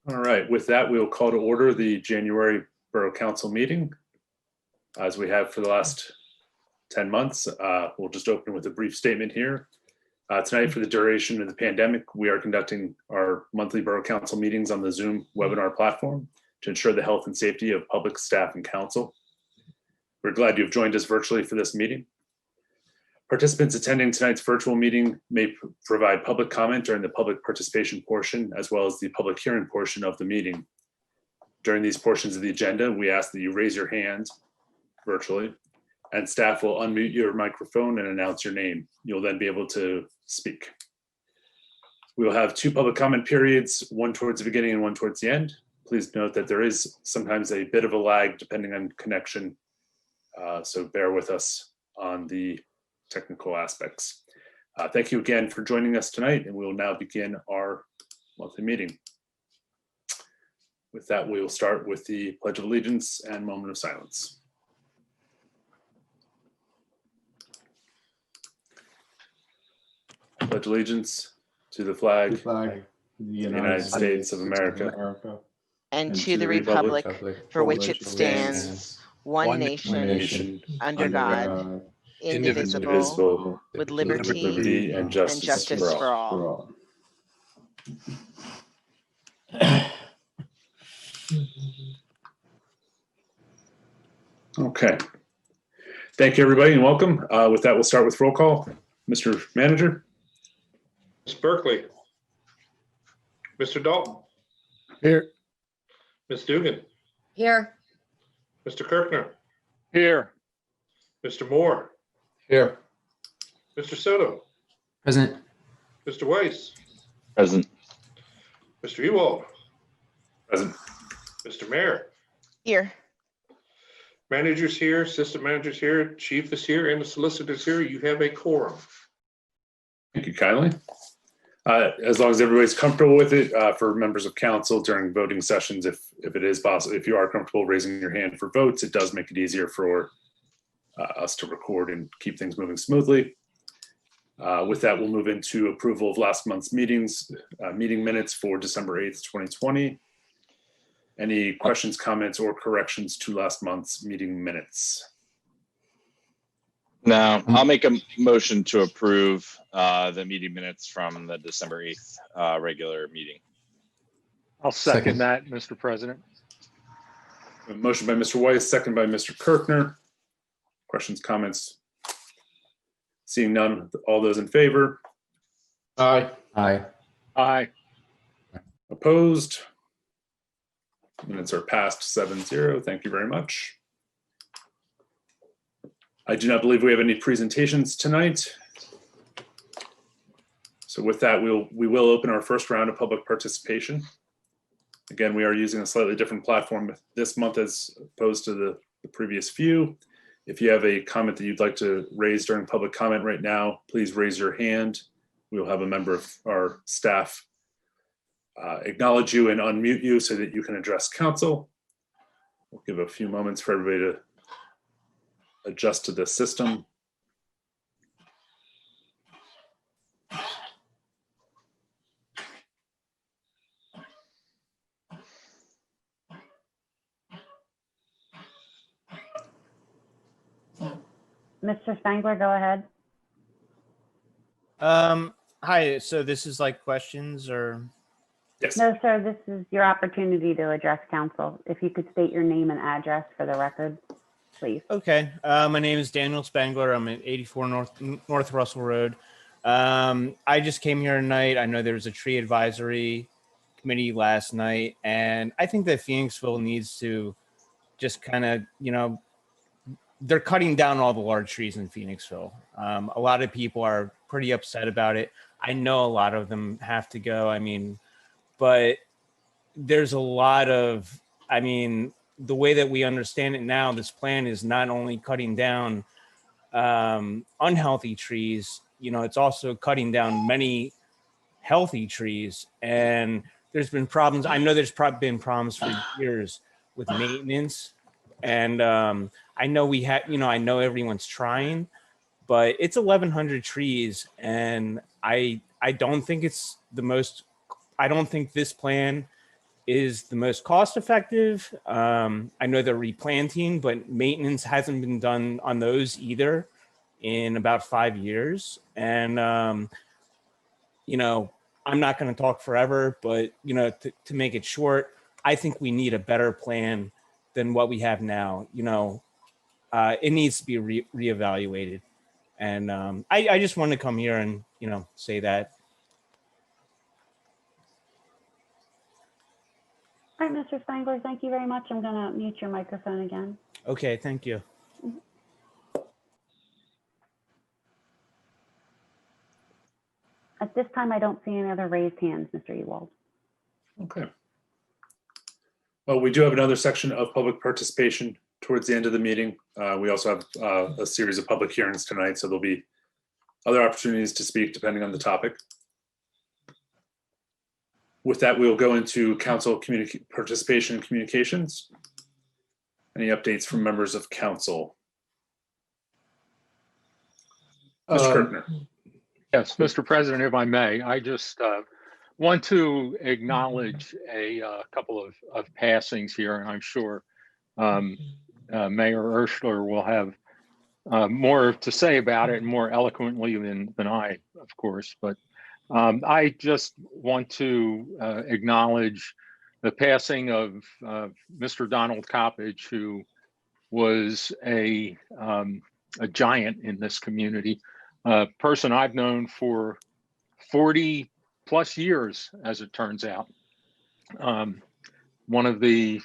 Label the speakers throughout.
Speaker 1: All right, with that, we'll call to order the January Borough Council meeting. As we have for the last 10 months, we'll just open with a brief statement here. Tonight, for the duration of the pandemic, we are conducting our monthly Borough Council meetings on the Zoom webinar platform to ensure the health and safety of public staff and council. We're glad you've joined us virtually for this meeting. Participants attending tonight's virtual meeting may provide public comment during the public participation portion, as well as the public hearing portion of the meeting. During these portions of the agenda, we ask that you raise your hand virtually, and staff will unmute your microphone and announce your name. You'll then be able to speak. We will have two public comment periods, one towards the beginning and one towards the end. Please note that there is sometimes a bit of a lag depending on connection, so bear with us on the technical aspects. Thank you again for joining us tonight, and we will now begin our monthly meeting. With that, we will start with the Pledge of Allegiance and moment of silence. Pledge allegiance to the flag of the United States of America,
Speaker 2: and to the republic for which it stands, one nation, under God, indivisible, with liberty and justice for all.
Speaker 1: Okay. Thank you, everybody, and welcome. With that, we'll start with roll call. Mr. Manager.
Speaker 3: Ms. Berkeley. Mr. Dalton.
Speaker 4: Here.
Speaker 3: Ms. Dugan.
Speaker 2: Here.
Speaker 3: Mr. Kirkner.
Speaker 4: Here.
Speaker 3: Mr. Moore.
Speaker 4: Here.
Speaker 3: Mr. Soto.
Speaker 4: Present.
Speaker 3: Mr. Weiss.
Speaker 4: Present.
Speaker 3: Mr. Ewald.
Speaker 1: Present.
Speaker 3: Mr. Mayor.
Speaker 2: Here.
Speaker 3: Managers here, assistant managers here, chief is here, and the solicitor's here. You have a quorum.
Speaker 1: Thank you kindly. As long as everybody's comfortable with it, for members of council during voting sessions, if it is possible, if you are comfortable raising your hand for votes, it does make it easier for us to record and keep things moving smoothly. With that, we'll move into approval of last month's meetings, meeting minutes for December 8th, 2020. Any questions, comments, or corrections to last month's meeting minutes?
Speaker 5: No, I'll make a motion to approve the meeting minutes from the December 8th regular meeting.
Speaker 4: I'll second that, Mr. President.
Speaker 1: A motion by Mr. Weiss, second by Mr. Kirkner. Questions, comments? Seeing none, all those in favor?
Speaker 4: Aye. Aye. Aye.
Speaker 1: Opposed? Minutes are passed 7-0. Thank you very much. I do not believe we have any presentations tonight. So with that, we will open our first round of public participation. Again, we are using a slightly different platform this month as opposed to the previous few. If you have a comment that you'd like to raise during public comment right now, please raise your hand. We will have a member of our staff acknowledge you and unmute you so that you can address council. We'll give a few moments for everybody to adjust to the system.
Speaker 6: Mr. Spangler, go ahead.
Speaker 7: Hi, so this is like questions or?
Speaker 1: Yes.
Speaker 6: No, sir, this is your opportunity to address council. If you could state your name and address for the record, please.
Speaker 7: Okay, my name is Daniel Spangler. I'm at 84 North Russell Road. I just came here tonight. I know there was a tree advisory committee last night, and I think that Phoenixville needs to just kind of, you know, they're cutting down all the large trees in Phoenixville. A lot of people are pretty upset about it. I know a lot of them have to go. I mean, but there's a lot of, I mean, the way that we understand it now, this plan is not only cutting down unhealthy trees, you know, it's also cutting down many healthy trees. And there's been problems. I know there's probably been problems for years with maintenance. And I know we had, you know, I know everyone's trying, but it's 1,100 trees. And I don't think it's the most, I don't think this plan is the most cost effective. I know they're replanting, but maintenance hasn't been done on those either in about 5 years. And, you know, I'm not going to talk forever, but, you know, to make it short, I think we need a better plan than what we have now. You know, it needs to be reevaluated. And I just wanted to come here and, you know, say that.
Speaker 6: All right, Mr. Spangler, thank you very much. I'm going to mute your microphone again.
Speaker 7: Okay, thank you.
Speaker 6: At this time, I don't see any other raised hands, Mr. Ewald.
Speaker 1: Okay. Well, we do have another section of public participation towards the end of the meeting. We also have a series of public hearings tonight, so there'll be other opportunities to speak depending on the topic. With that, we'll go into council participation and communications. Any updates from members of council? Mr. Kirkner.
Speaker 4: Yes, Mr. President, if I may, I just want to acknowledge a couple of passings here, and I'm sure Mayor Erschler will have more to say about it and more eloquently than I, of course. But I just want to acknowledge the passing of Mr. Donald Coppage, who was a giant in this community, a person I've known for 40 plus years, as it turns out. One of the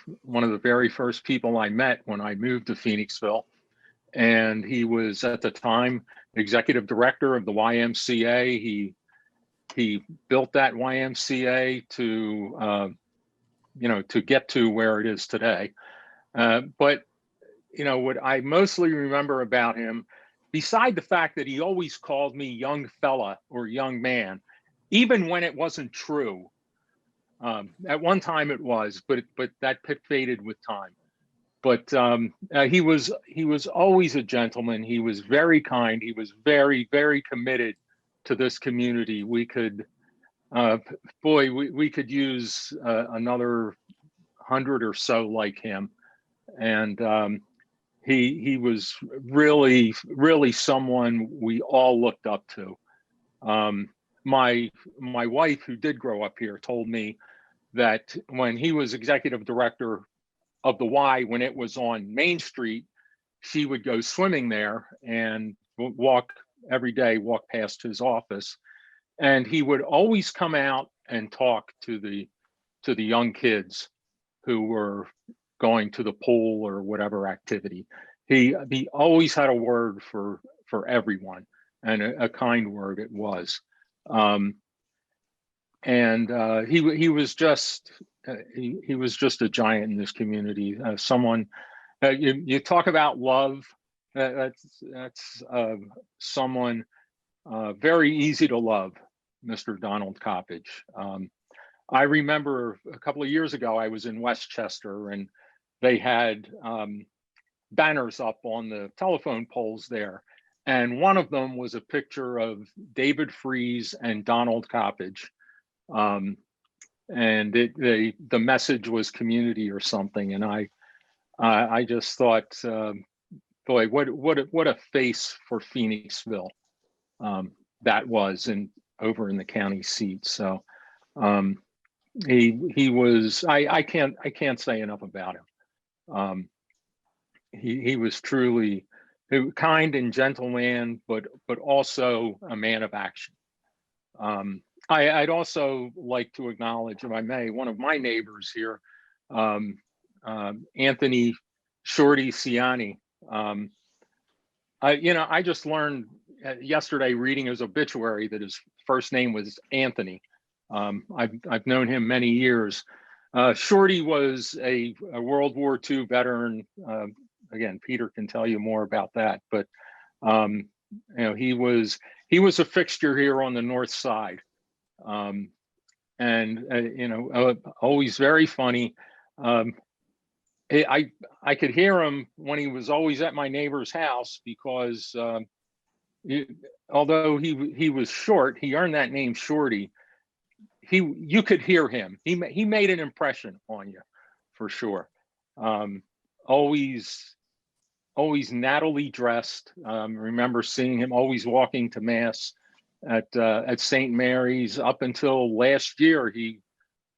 Speaker 4: very first people I met when I moved to Phoenixville, and he was at the time executive director of the YMCA. He built that YMCA to to get to where it is today. But you know what I mostly remember about him, beside the fact that he always called me young fella or young man, even when it wasn't true. At one time it was, but that faded with time. But he was always a gentleman. He was very kind. He was very, very committed to this community. We could, we could use another 100 or so like him. And he was really, really someone we all looked up to. My wife, who did grow up here, told me that when he was executive director of the Y, when it was on Main Street, she would go swimming there and walk every day, walk past his office. And he would always come out and talk to the young kids who were going to the pool or whatever activity. He always had a word for everyone, and a kind word it was. He was just a giant in this community. Someone you talk about love. That's someone very easy to love, Mr. Donald Coppage. I remember a couple of years ago, I was in Westchester, and they had banners up on the telephone poles there. And one of them was a picture of David Freese and Donald Coppage. And the message was community or something. And I just thought, boy, what a face for Phoenixville that was, and over in the county seat. So he was, I can't say enough about him. He was truly a kind and gentle man, but also a man of action. I'd also like to acknowledge, if I may, one of my neighbors here, Anthony Shorty Ciani. I just learned yesterday, reading his obituary, that his first name was Anthony. I've known him many years. Shorty was a World War II veteran. Again, Peter can tell you more about that, but he was a fixture here on the north side, always very funny. I could hear him when he was always at my neighbor's house, because although he was short, he earned that name Shorty. you could hear him. He made an impression on you, for sure. Always nattily dressed. Remember seeing him always walking to mass at St. Mary's. Up until last year, he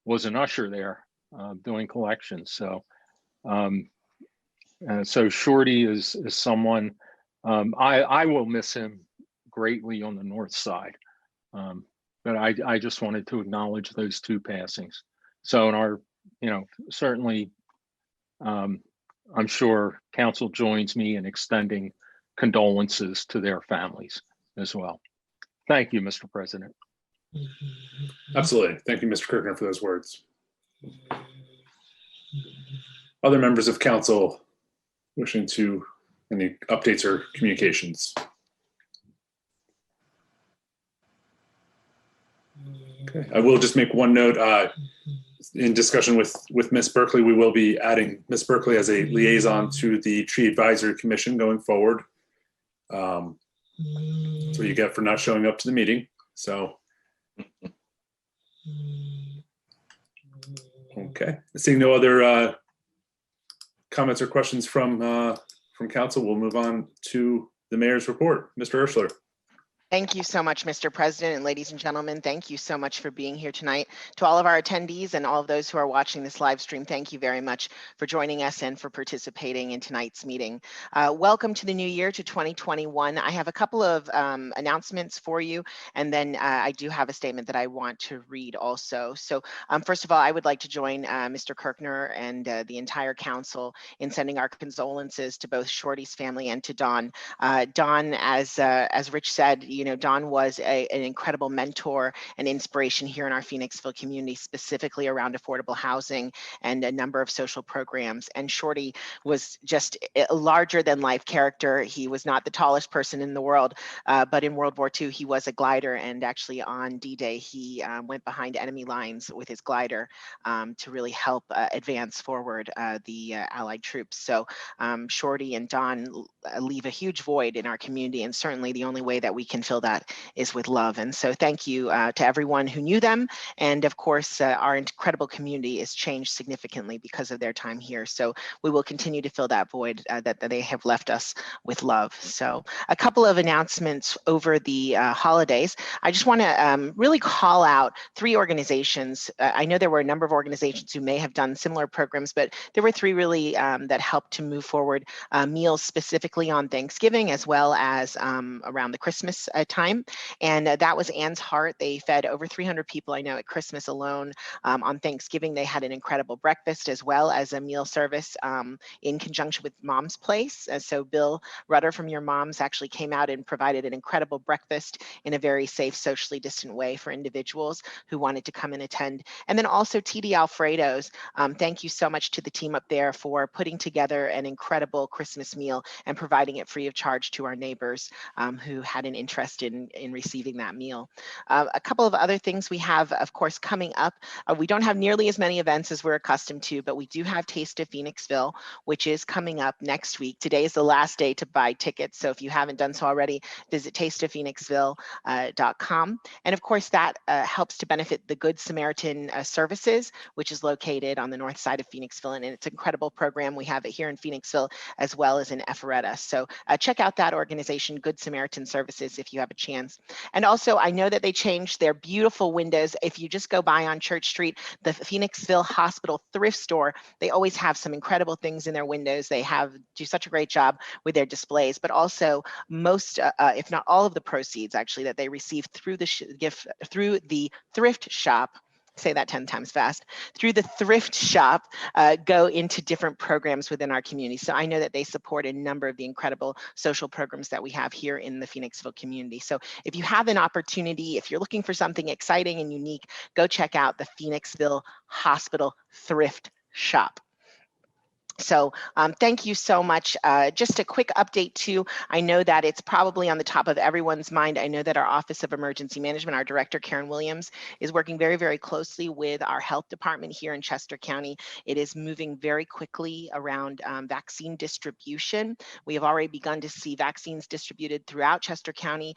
Speaker 4: was an usher there doing collections. So, so Shorty is someone I will miss him greatly on the north side. But I just wanted to acknowledge those two passings. So in our, certainly, I'm sure council joins me in extending condolences to their families as well. Thank you, Mr. President.
Speaker 1: Absolutely. Thank you, Mr. Kirkner, for those words. Other members of council wishing to any updates or communications? Okay, I will just make one note. In discussion with Ms. Berkeley, we will be adding Ms. Berkeley as a liaison to the Tree Advisory Commission going forward. That's what you get for not showing up to the meeting. So, okay. Seeing no other comments or questions from council, we'll move on to the mayor's report. Mr. Urschler.
Speaker 2: Thank you so much, Mr. President, and ladies and gentlemen, thank you so much for being here tonight. To all of our attendees and all of those who are watching this live stream, thank you very much for joining us and for participating in tonight's meeting. Welcome to the new year, to 2021. I have a couple of announcements for you, and then I do have a statement that I want to read also. So first of all, I would like to join Mr. Kirkner and the entire council in sending our condolences to both Shorty's family and to Don. Don, as Rich said, Don was an incredible mentor and inspiration here in our Phoenixville community, specifically around affordable housing and a number of social programs. And Shorty was just a larger than life character. He was not the tallest person in the world, but in World War II, he was a glider. And actually on D-Day, he went behind enemy lines with his glider to really help advance forward the Allied troops. So Shorty and Don leave a huge void in our community, and certainly the only way that we can fill that is with love. And so thank you to everyone who knew them. And of course, our incredible community is changed significantly because of their time here. So we will continue to fill that void that they have left us with love. So a couple of announcements over the holidays. I just want to really call out 3 organizations. I know there were a number of organizations who may have done similar programs, but there were 3 really that helped to move forward meals specifically on Thanksgiving, as well as around the Christmas time. And that was Anne's Heart. They fed over 300 people, I know, at Christmas alone. On Thanksgiving, they had an incredible breakfast as well as a meal service in conjunction with Mom's Place. So Bill Rudder from Your Mom's actually came out and provided an incredible breakfast in a very safe, socially distant way for individuals who wanted to come and attend. And then also TD Alfredo's. Thank you so much to the team up there for putting together an incredible Christmas meal and providing it free of charge to our neighbors who had an interest in receiving that meal. A couple of other things we have, of course, coming up. We don't have nearly as many events as we're accustomed to, but we do have Taste of Phoenixville, which is coming up next week. Today is the last day to buy tickets, so if you haven't done so already, visit tasteofphoenixville.com. And of course, that helps to benefit the Good Samaritan Services, which is located on the north side of Phoenixville, and it's an incredible program. We have it here in Phoenixville as well as in Ephrata. So check out that organization, Good Samaritan Services, if you have a chance. And also, I know that they changed their beautiful windows. If you just go by on Church Street, the Phoenixville Hospital Thrift Store, they always have some incredible things in their windows. They do such a great job with their displays, but also most, if not all of the proceeds actually that they receive through the thrift shop, say that 10 times fast, through the thrift shop, go into different programs within our community. So I know that they support a number of the incredible social programs that we have here in the Phoenixville community. So if you have an opportunity, if you're looking for something exciting and unique, go check out the Phoenixville Hospital Thrift Shop. So thank you so much. Just a quick update too. I know that it's probably on the top of everyone's mind. I know that our Office of Emergency Management, our director, Karen Williams, is working very, very closely with our health department here in Chester County. It is moving very quickly around vaccine distribution. We have already begun to see vaccines distributed throughout Chester County.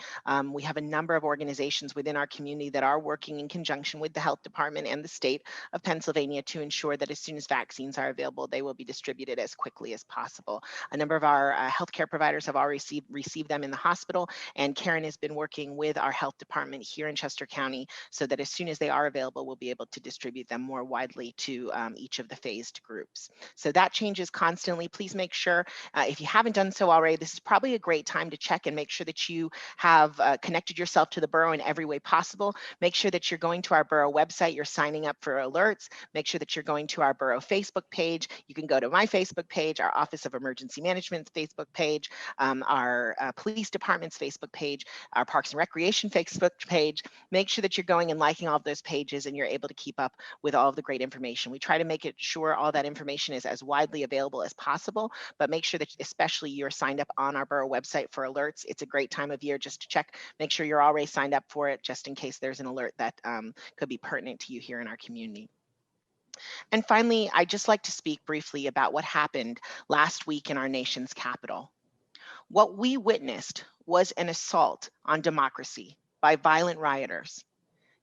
Speaker 2: We have a number of organizations within our community that are working in conjunction with the health department and the state of Pennsylvania to ensure that as soon as vaccines are available, they will be distributed as quickly as possible. A number of our healthcare providers have already received them in the hospital, and Karen has been working with our health department here in Chester County so that as soon as they are available, we'll be able to distribute them more widely to each of the phased groups. So that changes constantly. Please make sure, if you haven't done so already, this is probably a great time to check and make sure that you have connected yourself to the borough in every way possible. Make sure that you're going to our borough website, you're signing up for alerts. Make sure that you're going to our borough Facebook page. You can go to my Facebook page, our Office of Emergency Management's Facebook page, our police department's Facebook page, our Parks and Recreation Facebook page. Make sure that you're going and liking all of those pages and you're able to keep up with all of the great information. We try to make it sure all that information is as widely available as possible, but make sure that especially you're signed up on our borough website for alerts. It's a great time of year just to check, make sure you're already signed up for it just in case there's an alert that could be pertinent to you here in our community. And finally, I'd just like to speak briefly about what happened last week in our nation's capital. What we witnessed was an assault on democracy by violent rioters.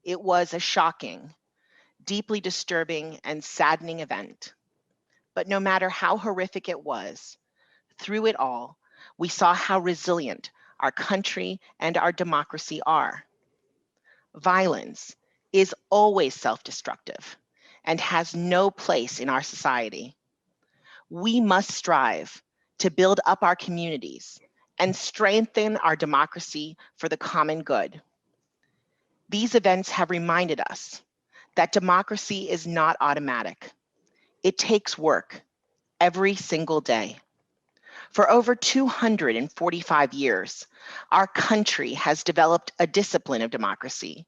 Speaker 2: It was a shocking, deeply disturbing, and saddening event. But no matter how horrific it was, through it all, we saw how resilient our country and our democracy are. Violence is always self-destructive and has no place in our society. We must strive to build up our communities and strengthen our democracy for the common good. These events have reminded us that democracy is not automatic. It takes work every single day. For over 245 years, our country has developed a discipline of democracy.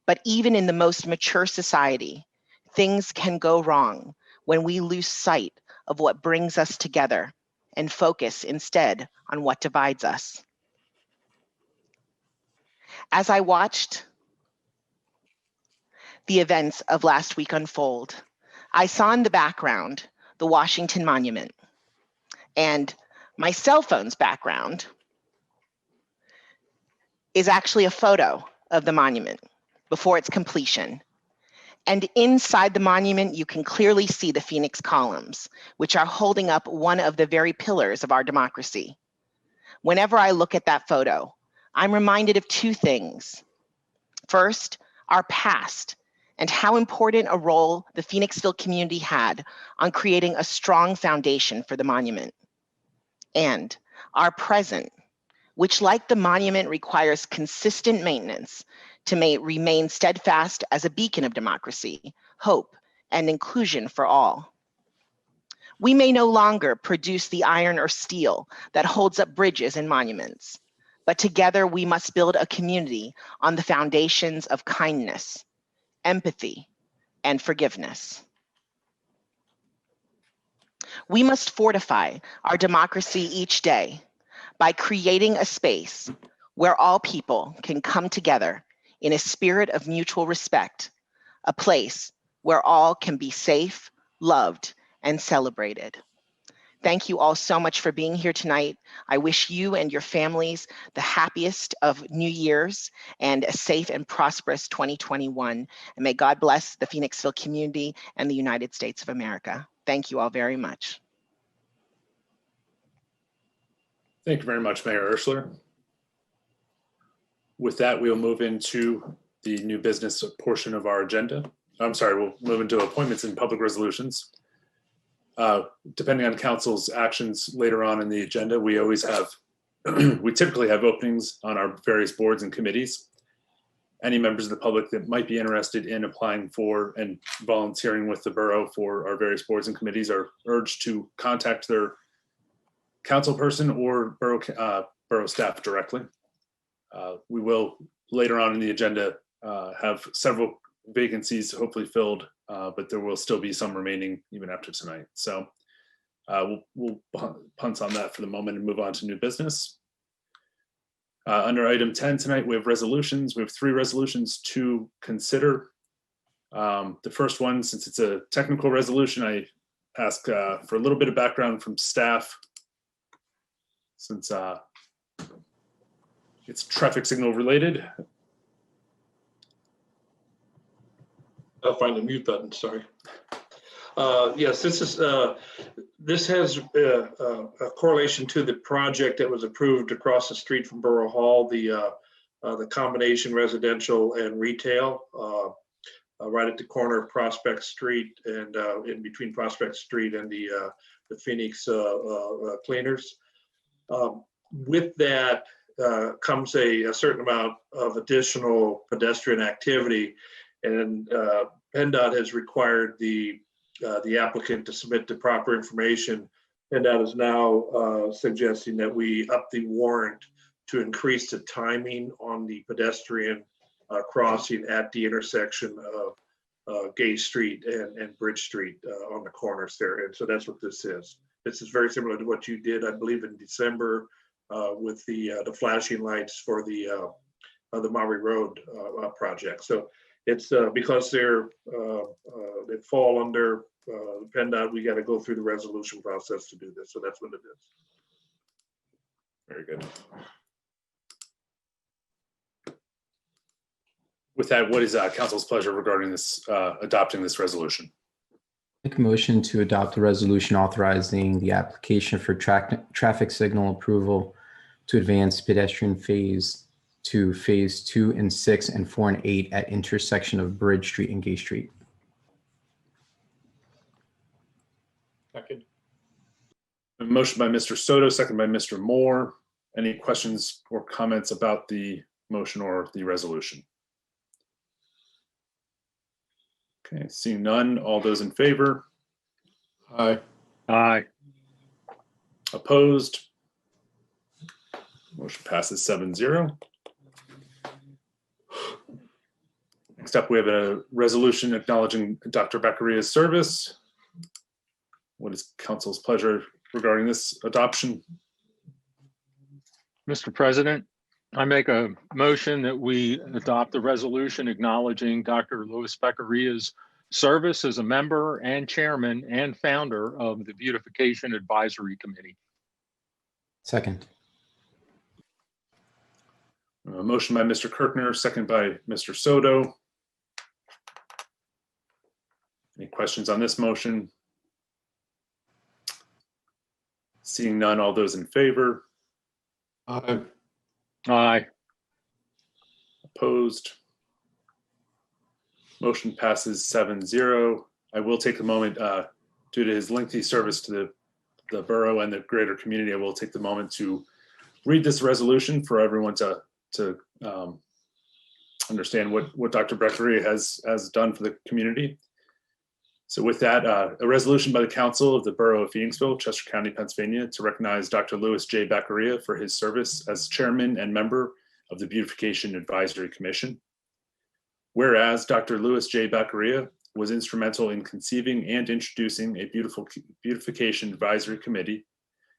Speaker 2: But even in the most mature society, things can go wrong when we lose sight of what brings us together and focus instead on what divides us. As I watched the events of last week unfold, I saw in the background the Washington Monument, and my cell phone's background is actually a photo of the monument before its completion. And inside the monument, you can clearly see the Phoenix columns, which are holding up one of the very pillars of our democracy. Whenever I look at that photo, I'm reminded of two things. First, our past and how important a role the Phoenixville community had on creating a strong foundation for the monument. And our present, which like the monument requires consistent maintenance to remain steadfast as a beacon of democracy, hope, and inclusion for all. We may no longer produce the iron or steel that holds up bridges and monuments, but together we must build a community on the foundations of kindness, empathy, and forgiveness. We must fortify our democracy each day by creating a space where all people can come together in a spirit of mutual respect, a place where all can be safe, loved, and celebrated. Thank you all so much for being here tonight. I wish you and your families the happiest of New Year's and a safe and prosperous 2021. And may God bless the Phoenixville community and the United States of America. Thank you all very much.
Speaker 1: Thank you very much, Mayor Urschler. With that, we'll move into the new business portion of our agenda. I'm sorry, we'll move into appointments and public resolutions. Depending on council's actions later on in the agenda, we always have, we typically have openings on our various boards and committees. Any members of the public that might be interested in applying for and volunteering with the borough for our various boards and committees are urged to contact their council person or borough staff directly. We will later on in the agenda have several vacancies hopefully filled, but there will still be some remaining even after tonight. So We'll punt on that for the moment and move on to new business. Under item 10 tonight, we have resolutions. We have 3 resolutions to consider. The first one, since it's a technical resolution, I ask for a little bit of background from staff, since it's traffic signal related.
Speaker 3: I'll find the mute button, sorry. Yes, this has a correlation to the project that was approved across the street from Borough Hall, the combination residential and retail, right at the corner of Prospect Street and in between Prospect Street and the Phoenix cleaners. With that comes a certain amount of additional pedestrian activity, and PennDOT has required the applicant to submit the proper information. PennDOT is now suggesting that we up the warrant to increase the timing on the pedestrian crossing at the intersection of Gay Street and Bridge Street on the corners there. And so that's what this is. This is very similar to what you did, I believe, in December with the flashing lights for the Maury Road project. So it's because they fall under PennDOT, we got to go through the resolution process to do this. So that's what it is.
Speaker 1: Very good. With that, what is council's pleasure regarding this, adopting this resolution?
Speaker 8: Make a motion to adopt a resolution authorizing the application for traffic signal approval to advance pedestrian phase to phase 2 and 6 and 4 and 8 at intersection of Bridge Street and Gay Street.
Speaker 3: Second.
Speaker 1: A motion by Mr. Soto, second by Mr. Moore. Any questions or comments about the motion or the resolution? Okay, seeing none, all those in favor?
Speaker 3: Aye.
Speaker 4: Aye.
Speaker 1: Opposed? Motion passes 7-0. Next up, we have a resolution acknowledging Dr. Baccaria's service. What is council's pleasure regarding this adoption?
Speaker 4: Mr. President, I make a motion that we adopt the resolution acknowledging Dr. Louis Baccaria's service as a member and chairman and founder of the Beautification Advisory Committee.
Speaker 8: Second.
Speaker 1: A motion by Mr. Kirkner, second by Mr. Soto. Any questions on this motion? Seeing none, all those in favor?
Speaker 3: Aye.
Speaker 4: Aye.
Speaker 1: Opposed? Motion passes 7-0. I will take a moment, due to his lengthy service to the borough and the greater community, I will take the moment to read this resolution for everyone to understand what Dr. Baccaria has done for the community. So with that, a resolution by the Council of the Borough of Phoenixville, Chester County, Pennsylvania, to recognize Dr. Louis J. Baccaria for his service as chairman and member of the Beautification Advisory Commission. Whereas Dr. Louis J. Baccaria was instrumental in conceiving and introducing a Beautification Advisory Committee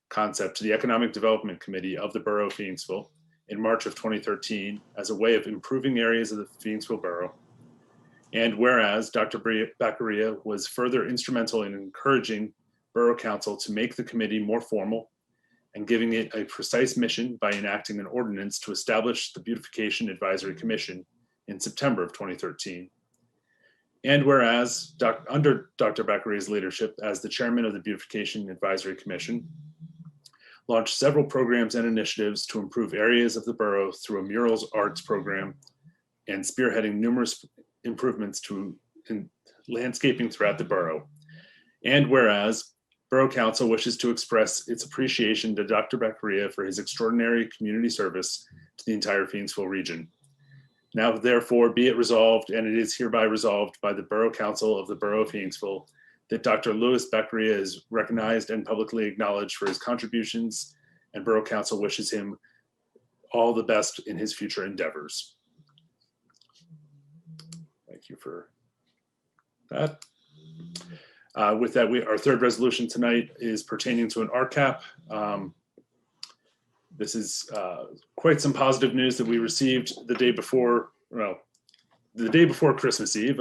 Speaker 1: concept to the Economic Development Committee of the Borough of Phoenixville in March of 2013 as a way of improving areas of the Phoenixville Borough. And whereas Dr. Baccaria was further instrumental in encouraging Borough Council to make the committee more formal and giving it a precise mission by enacting an ordinance to establish the Beautification Advisory Commission in September of 2013. And whereas under Dr. Baccaria's leadership as the chairman of the Beautification Advisory Commission, launched several programs and initiatives to improve areas of the borough through a murals arts program and spearheading numerous improvements to landscaping throughout the borough. And whereas Borough Council wishes to express its appreciation to Dr. Baccaria for his extraordinary community service to the entire Phoenixville region. Now, therefore, be it resolved, and it is hereby resolved by the Borough Council of the Borough of Phoenixville, that Dr. Louis Baccaria is recognized and publicly acknowledged for his contributions, and Borough Council wishes him all the best in his future endeavors. Thank you for that. With that, our third resolution tonight is pertaining to an RCAP. This is quite some positive news that we received the day before, Christmas Eve.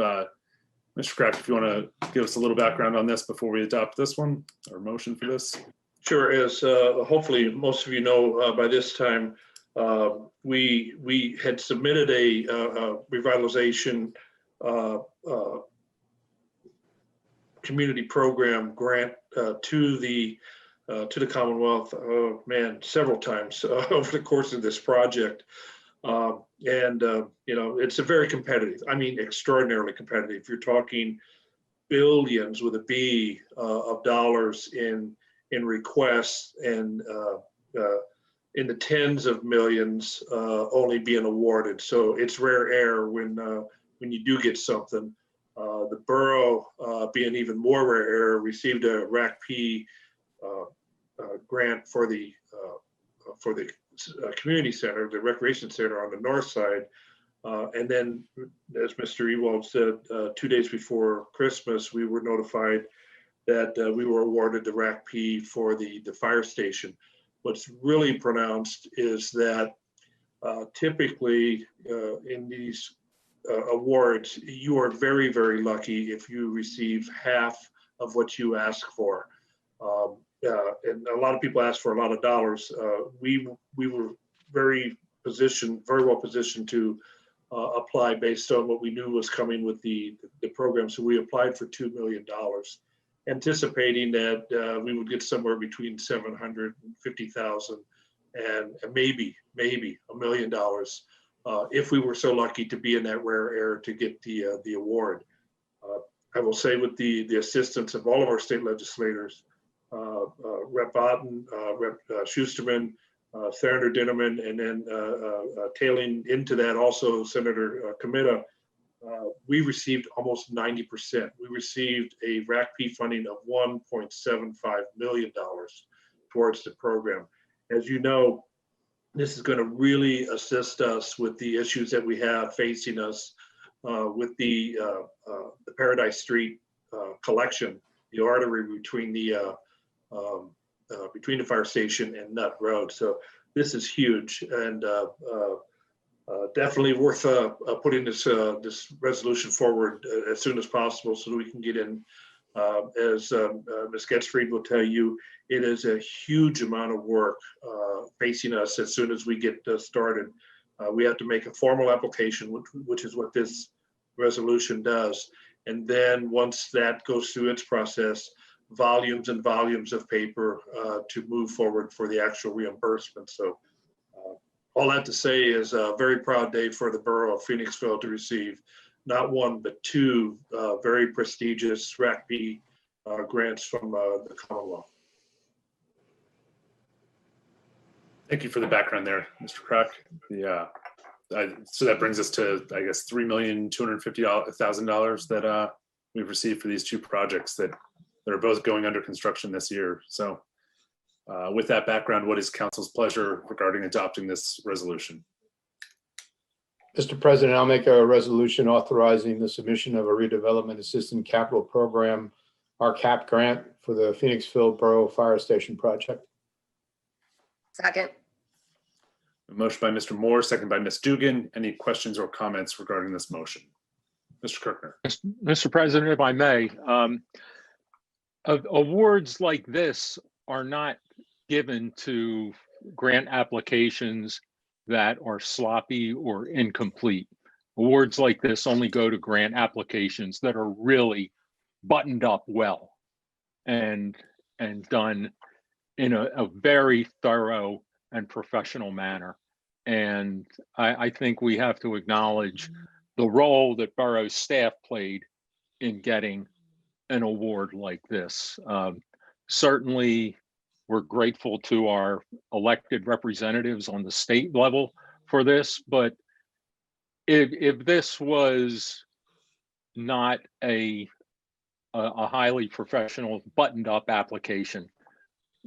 Speaker 1: Mr. Kraft, if you want to give us a little background on this before we adopt this one, or motion for this.
Speaker 3: Sure. As hopefully most of you know by this time, we had submitted a revitalization community program grant to the Commonwealth. Oh man, several times over the course of this project. It's a very competitive, I mean, extraordinarily competitive. You're talking billions with a B of dollars in requests, and in the tens of millions only being awarded. So it's rare air when you do get something. The borough, being even more rare air, received a RACP grant for the community center, the recreation center on the north side. And then, as Mr. Ewald said, 2 days before Christmas, we were notified that we were awarded the RACP for the fire station. What's really pronounced is that typically in these awards, you are very, very lucky if you receive half of what you ask for. And a lot of people ask for a lot of dollars. We were very well positioned to apply based on what we knew was coming with the program. So we applied for $2 million, anticipating that we would get somewhere between $750,000 and maybe $1 million if we were so lucky to be in that rare air to get the award. I will say, with the assistance of all of our state legislators, Rep. Otten, Rep. Schusterman, Senator Dinniman, and then tailing into that also Senator Comita, we received almost 90%. We received a RACP funding of $1.75 million towards the program. As you know, this is going to really assist us with the issues that we have facing us with the Paradise Street collection, the artery between the fire station and Nut Road. So this is huge, and definitely worth putting this resolution forward as soon as possible so that we can get in. As Ms. Getzfried will tell you, it is a huge amount of work facing us as soon as we get started. We have to make a formal application, which is what this resolution does. And then once that goes through its process, volumes and volumes of paper to move forward for the actual reimbursement. So all that to say is a very proud day for the borough of Phoenixville to receive not one, but two very prestigious RACP grants from the Commonwealth.
Speaker 1: Thank you for the background there, Mr. Kroc. So that brings us to, I guess, $3,250,000 that we've received for these two projects that are both going under construction this year. So with that background, what is council's pleasure regarding adopting this resolution?
Speaker 9: Mr. President, I'll make a resolution authorizing the submission of a redevelopment assistance capital program, RCAP grant, for the Phoenixville Borough Fire Station project.
Speaker 10: Second.
Speaker 1: A motion by Mr. Moore, second by Ms. Dugan. Any questions or comments regarding this motion? Mr. Kirkner.
Speaker 4: Mr. President, if I may, awards like this are not given to grant applications that are sloppy or incomplete. Awards like this only go to grant applications that are really buttoned up well and done in a very thorough and professional manner. And I think we have to acknowledge the role that borough staff played in getting an award like this. Certainly, we're grateful to our elected representatives on the state level for this, but if this was not a highly professional, buttoned up application,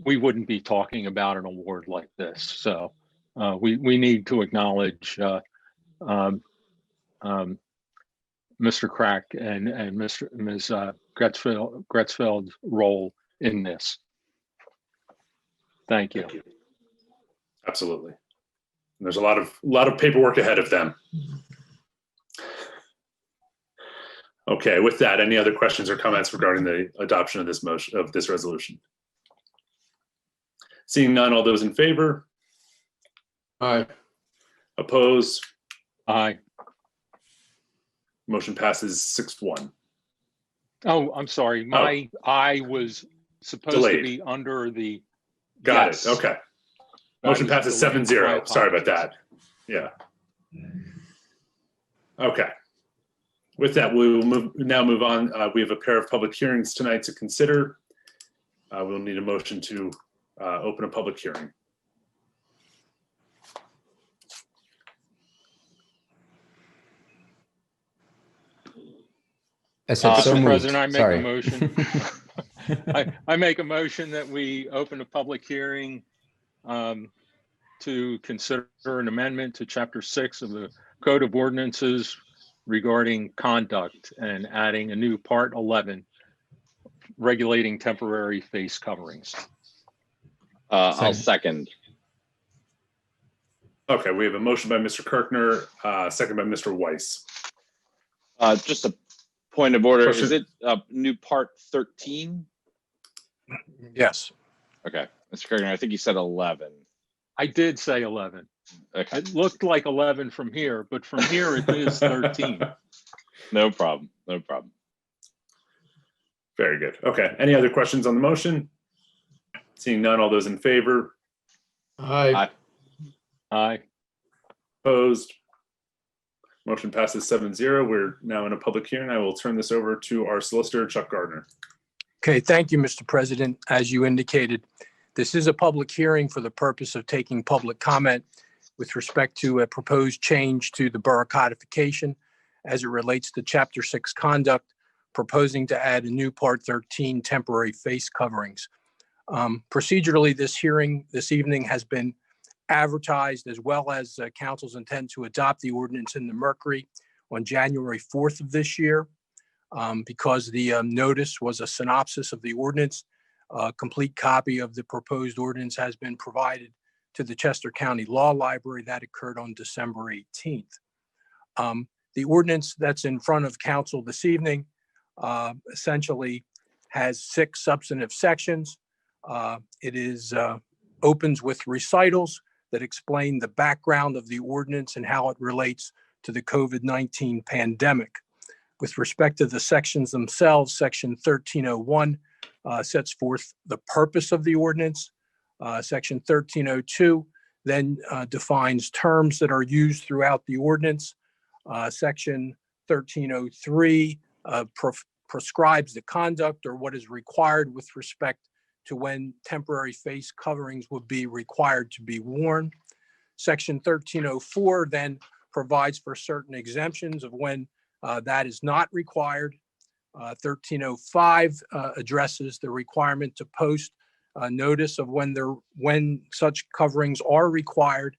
Speaker 4: we wouldn't be talking about an award like this. So we need to acknowledge Mr. Crack and Ms. Gretzfeld's role in this. Thank you.
Speaker 1: Absolutely. And there's a lot of paperwork ahead of them. Okay, with that, any other questions or comments regarding the adoption of this motion, of this resolution? Seeing none, all those in favor?
Speaker 9: Aye.
Speaker 1: Oppose?
Speaker 4: Aye.
Speaker 1: Motion passes 6-1.
Speaker 4: Oh, I'm sorry. My I was supposed
Speaker 1: Delayed.
Speaker 4: to be under the.
Speaker 1: Got
Speaker 4: yes.
Speaker 1: it. Okay.
Speaker 4: That
Speaker 1: Motion
Speaker 4: was
Speaker 1: passes
Speaker 4: delayed.
Speaker 1: 7-0.
Speaker 4: My
Speaker 1: Sorry about
Speaker 4: apologies.
Speaker 1: that. Yeah. Okay. With that, we will now move on. We have a pair of public hearings tonight to consider. We'll need a motion to open a public hearing.
Speaker 8: I said so
Speaker 4: Mr.
Speaker 8: moved.
Speaker 4: President, I make
Speaker 8: Sorry.
Speaker 4: a motion. I make a motion that we open a public hearing to consider an amendment to Chapter 6 of the Code of Ordinances regarding conduct and adding a new Part 11, regulating temporary face coverings.
Speaker 5: I'll second.
Speaker 1: Okay, we have a motion by Mr. Kirkner, second by Mr. Weiss.
Speaker 5: Just a point of order.
Speaker 1: Question.
Speaker 5: Is it new Part 13?
Speaker 11: Yes.
Speaker 5: Okay. Mr. Kirkner, I think you said 11.
Speaker 4: I did say 11.
Speaker 5: Okay.
Speaker 4: It looked like 11 from here, but from here it is 13.
Speaker 5: No problem. No problem.
Speaker 1: Very good. Okay, any other questions on the motion? Seeing none, all those in favor?
Speaker 9: Aye.
Speaker 4: Aye.
Speaker 1: Opposed? Motion passes 7-0. We're now in a public hearing. I will turn this over to our solicitor, Chuck Gardner.
Speaker 11: Okay, thank you, Mr. President. As you indicated, this is a public hearing for the purpose of taking public comment with respect to a proposed change to the Borough codification as it relates to Chapter 6 conduct, proposing to add a new Part 13 temporary face coverings. Procedurally, this hearing this evening has been advertised, as well as council's intent to adopt the ordinance in the Mercury on January 4th of this year. Because the notice was a synopsis of the ordinance, a complete copy of the proposed ordinance has been provided to the Chester County Law Library. That occurred on December 18th. The ordinance that's in front of council this evening essentially has 6 substantive sections. It opens with recitals that explain the background of the ordinance and how it relates to the COVID-19 pandemic. With respect to the sections themselves, Section 1301 sets forth the purpose of the ordinance. Section 1302 then defines terms that are used throughout the ordinance. Section 1303 prescribes the conduct or what is required with respect to when temporary face coverings would be required to be worn. Section 1304 then provides for certain exemptions of when that is not required. 1305 addresses the requirement to post notice of when such coverings are required.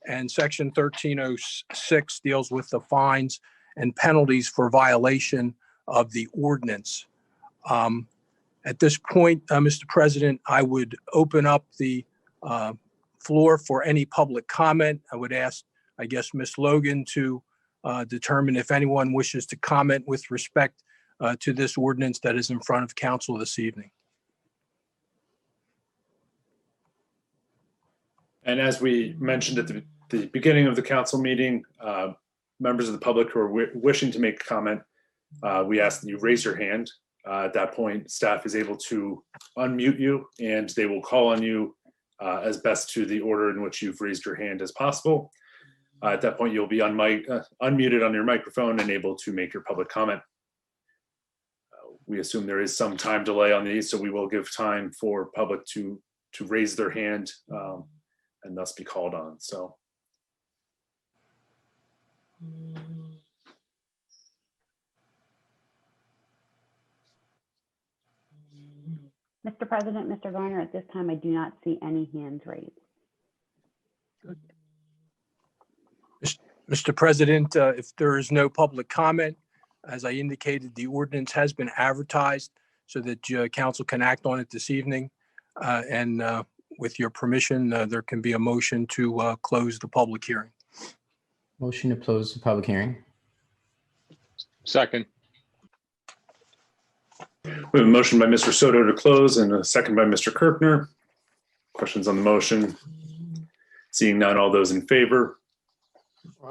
Speaker 11: And Section 1306 deals with the fines and penalties for violation of the ordinance. At this point, Mr. President, I would open up the floor for any public comment. I would ask, I guess, Ms. Logan to determine if anyone wishes to comment with respect to this ordinance that is in front of council this evening.
Speaker 1: And as we mentioned at the beginning of the council meeting, members of the public who are wishing to make a comment, we ask that you raise your hand. At that point, staff is able to unmute you and they will call on you as best to the order in which you've raised your hand as possible. At that point, you'll be unmuted on your microphone and able to make your public comment. We assume there is some time delay on these, so we will give time for public to raise their hand and thus be called on. So.
Speaker 6: Mr. President, Mr. Garner, at this time, I do not see any hands raised.
Speaker 11: Mr. President, if there is no public comment, As I indicated, the ordinance has been advertised so that council can act on it this evening. And with your permission, there can be a motion to close the public hearing.
Speaker 8: Motion to close the public hearing.
Speaker 4: Second.
Speaker 1: We have a motion by Mr. Soto to close and a second by Mr. Kirkner. Questions on the motion? Seeing none, all those in favor?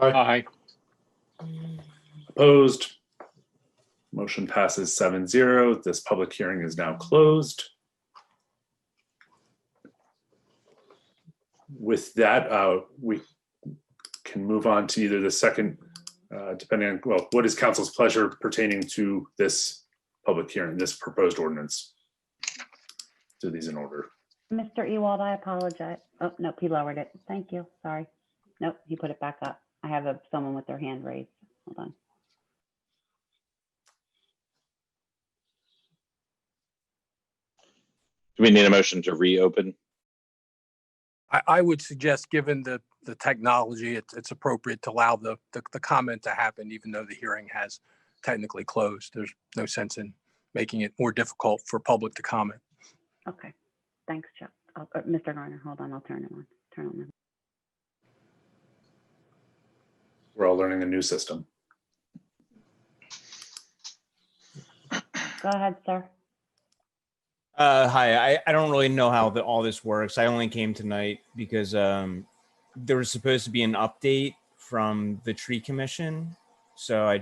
Speaker 4: Aye.
Speaker 1: Opposed? Motion passes 7-0. This public hearing is now closed. With that, we can move on to either the second, depending on, well, what is council's pleasure pertaining to this public hearing, this proposed ordinance? Do these in order.
Speaker 6: Mr. Ewald, I apologize. Oh, nope, he lowered it. Thank you. Sorry. Nope, he put it back up. I have someone with their hand raised. Hold on.
Speaker 5: Do we need a motion to reopen?
Speaker 11: I would suggest, given the technology, it's appropriate to allow the comment to happen, even though the hearing has technically closed. There's no sense in making it more difficult for public to comment.
Speaker 6: Okay. Thanks, Chuck. Mr. Garner, hold on. I'll turn it on. Turn on.
Speaker 1: We're all learning a new system.
Speaker 6: Go ahead, sir.
Speaker 7: Hi, I don't really know how all this works. I only came tonight because there was supposed to be an update from the tree commission. So I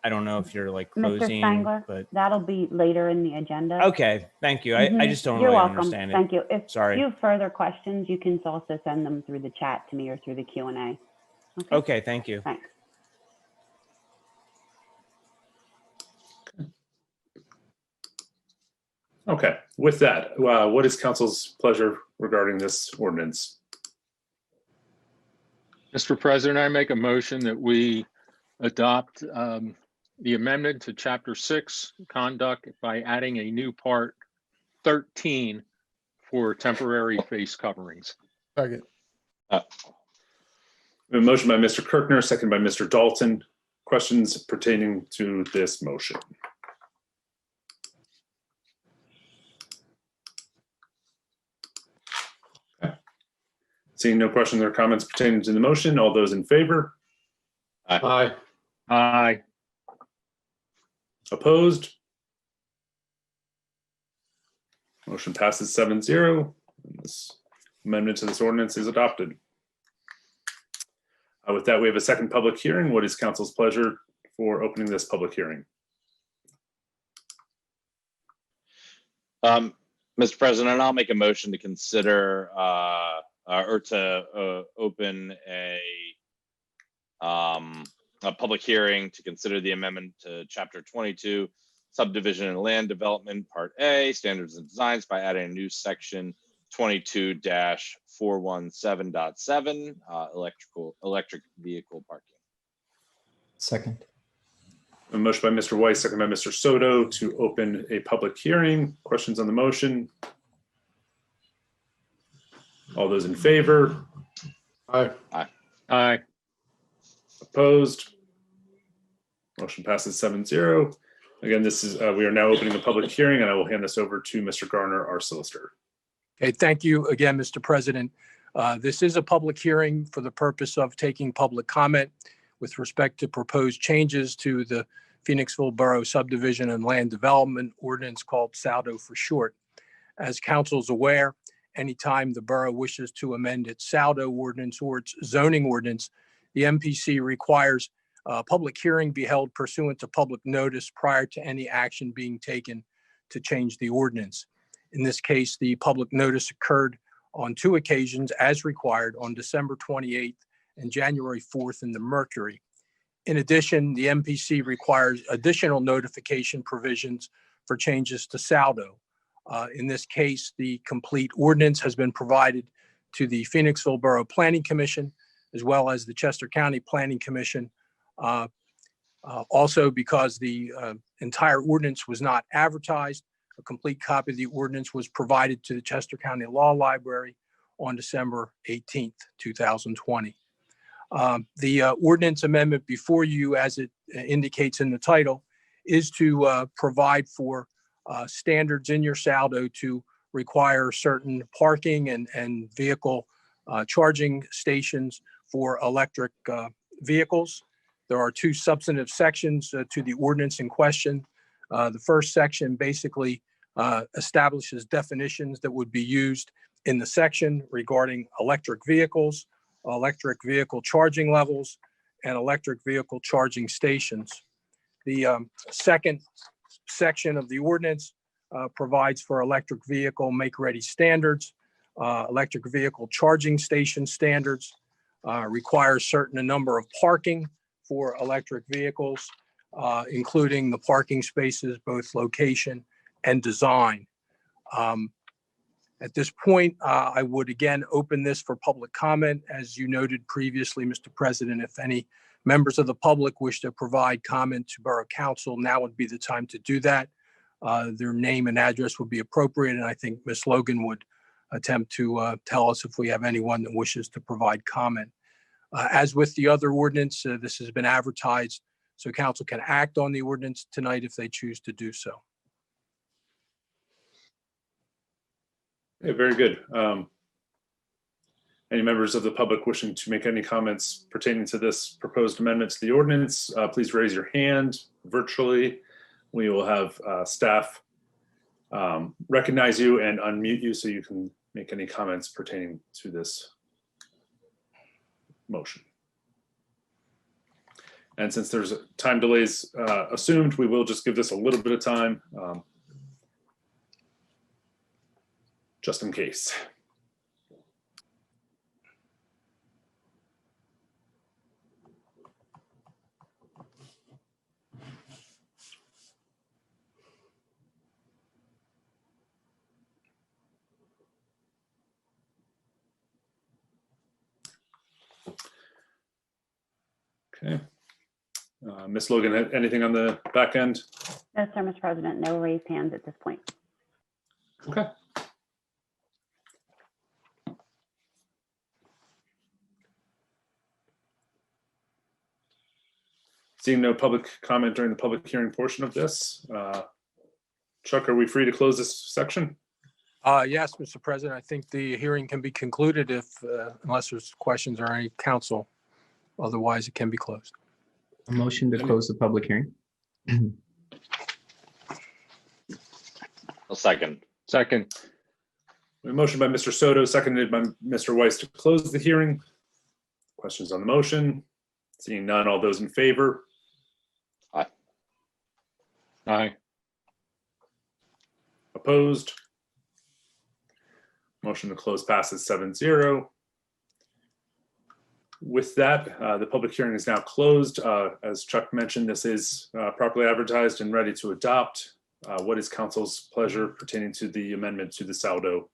Speaker 7: don't know if you're like closing,
Speaker 6: Mr. Spangler,
Speaker 7: but
Speaker 6: that'll be later in the agenda.
Speaker 7: okay, thank you. I just don't
Speaker 6: You're
Speaker 7: really
Speaker 6: welcome.
Speaker 7: understand it.
Speaker 6: Thank you. If
Speaker 7: Sorry.
Speaker 6: you have further questions, you can also send them through the chat to me or through the Q&A.
Speaker 7: Okay, thank you.
Speaker 6: Thanks.
Speaker 1: Okay, with that, what is council's pleasure regarding this ordinance?
Speaker 4: Mr. President, I make a motion that we adopt the amendment to Chapter 6, Conduct, by adding a new Part 13 for temporary face coverings.
Speaker 9: Second.
Speaker 1: We have a motion by Mr. Kirkner, second by Mr. Dalton. Questions pertaining to this motion? Okay. Seeing no questions or comments pertaining to the motion, all those in favor?
Speaker 9: Aye.
Speaker 4: Aye.
Speaker 1: Opposed? Motion passes 7-0. This amendment to this ordinance is adopted. With that, we have a second public hearing. What is council's pleasure for opening this public hearing?
Speaker 5: Mr. President, I'll make a motion to consider or to open a public hearing to consider the amendment to Chapter 22, Subdivision and Land Development, Part A, Standards and Designs, by adding a new section 22-417.7, electric vehicle parking.
Speaker 8: Second.
Speaker 1: A motion by Mr. Weiss, second by Mr. Soto to open a public hearing. Questions on the motion? All those in favor?
Speaker 9: Aye.
Speaker 5: Aye.
Speaker 4: Aye.
Speaker 1: Opposed? Motion passes 7-0. Again, this is we are now opening the public hearing, and I will hand this over to Mr. Garner, our solicitor.
Speaker 11: Okay, thank you again, Mr. President. This is a public hearing for the purpose of taking public comment with respect to proposed changes to the Phoenixville Borough Subdivision and Land Development Ordinance, called SALDO for short. As council's aware, anytime the borough wishes to amend its SALDO ordinance or its zoning ordinance, the MPC requires a public hearing be held pursuant to public notice prior to any action being taken to change the ordinance. In this case, the public notice occurred on 2 occasions as required, on December 28th and January 4th in the Mercury. In addition, the MPC requires additional notification provisions for changes to SALDO. In this case, the complete ordinance has been provided to the Phoenixville Borough Planning Commission, as well as the Chester County Planning Commission. Also, because the entire ordinance was not advertised, a complete copy of the ordinance was provided to the Chester County Law Library on December 18th, 2020. The ordinance amendment before you, as it indicates in the title, is to provide for standards in your saldo to require certain parking and vehicle charging stations for electric vehicles. There are two substantive sections to the ordinance in question. The first section basically establishes definitions that would be used in the section regarding electric vehicles, electric vehicle charging levels, and electric vehicle charging stations. The second section of the ordinance provides for electric vehicle make-ready standards, electric vehicle charging station standards, requires certain number of parking for electric vehicles, including the parking spaces, both location and design. At this point, I would again open this for public comment. As you noted previously, Mr. President, if any members of the public wish to provide comment to Borough Council, now would be the time to do that. Their name and address would be appropriate, and I think Ms. Logan would attempt to tell us if we have anyone that wishes to provide comment. As with the other ordinance, this has been advertised, so council can act on the ordinance tonight if they choose to do so.
Speaker 1: Okay, very good. Any members of the public wishing to make any comments pertaining to this proposed amendment to the ordinance, please raise your hand virtually. We will have staff recognize you and unmute you so you can make any comments pertaining to this motion. And since there's time delays assumed, we will just give this a little bit of time just in case. Okay. Ms. Logan, anything on the back end?
Speaker 6: No, sir, Mr. President, no raised hands at this point.
Speaker 1: Okay. Seeing no public comment during the public hearing portion of this, Chuck, are we free to close this section?
Speaker 11: Yes, Mr. President, I think the hearing can be concluded if, unless there's questions or any council. Otherwise, it can be closed.
Speaker 8: A motion to close the public hearing.
Speaker 5: A second.
Speaker 4: Second.
Speaker 1: A motion by Mr. Soto, seconded by Mr. Weiss to close the hearing. Questions on the motion? Seeing none, all those in favor?
Speaker 5: Aye.
Speaker 4: Aye.
Speaker 1: Opposed? Motion to close passes 7-0. With that, the public hearing is now closed. As Chuck mentioned, this is properly advertised and ready to adopt. What is council's pleasure pertaining to the amendment to the saldo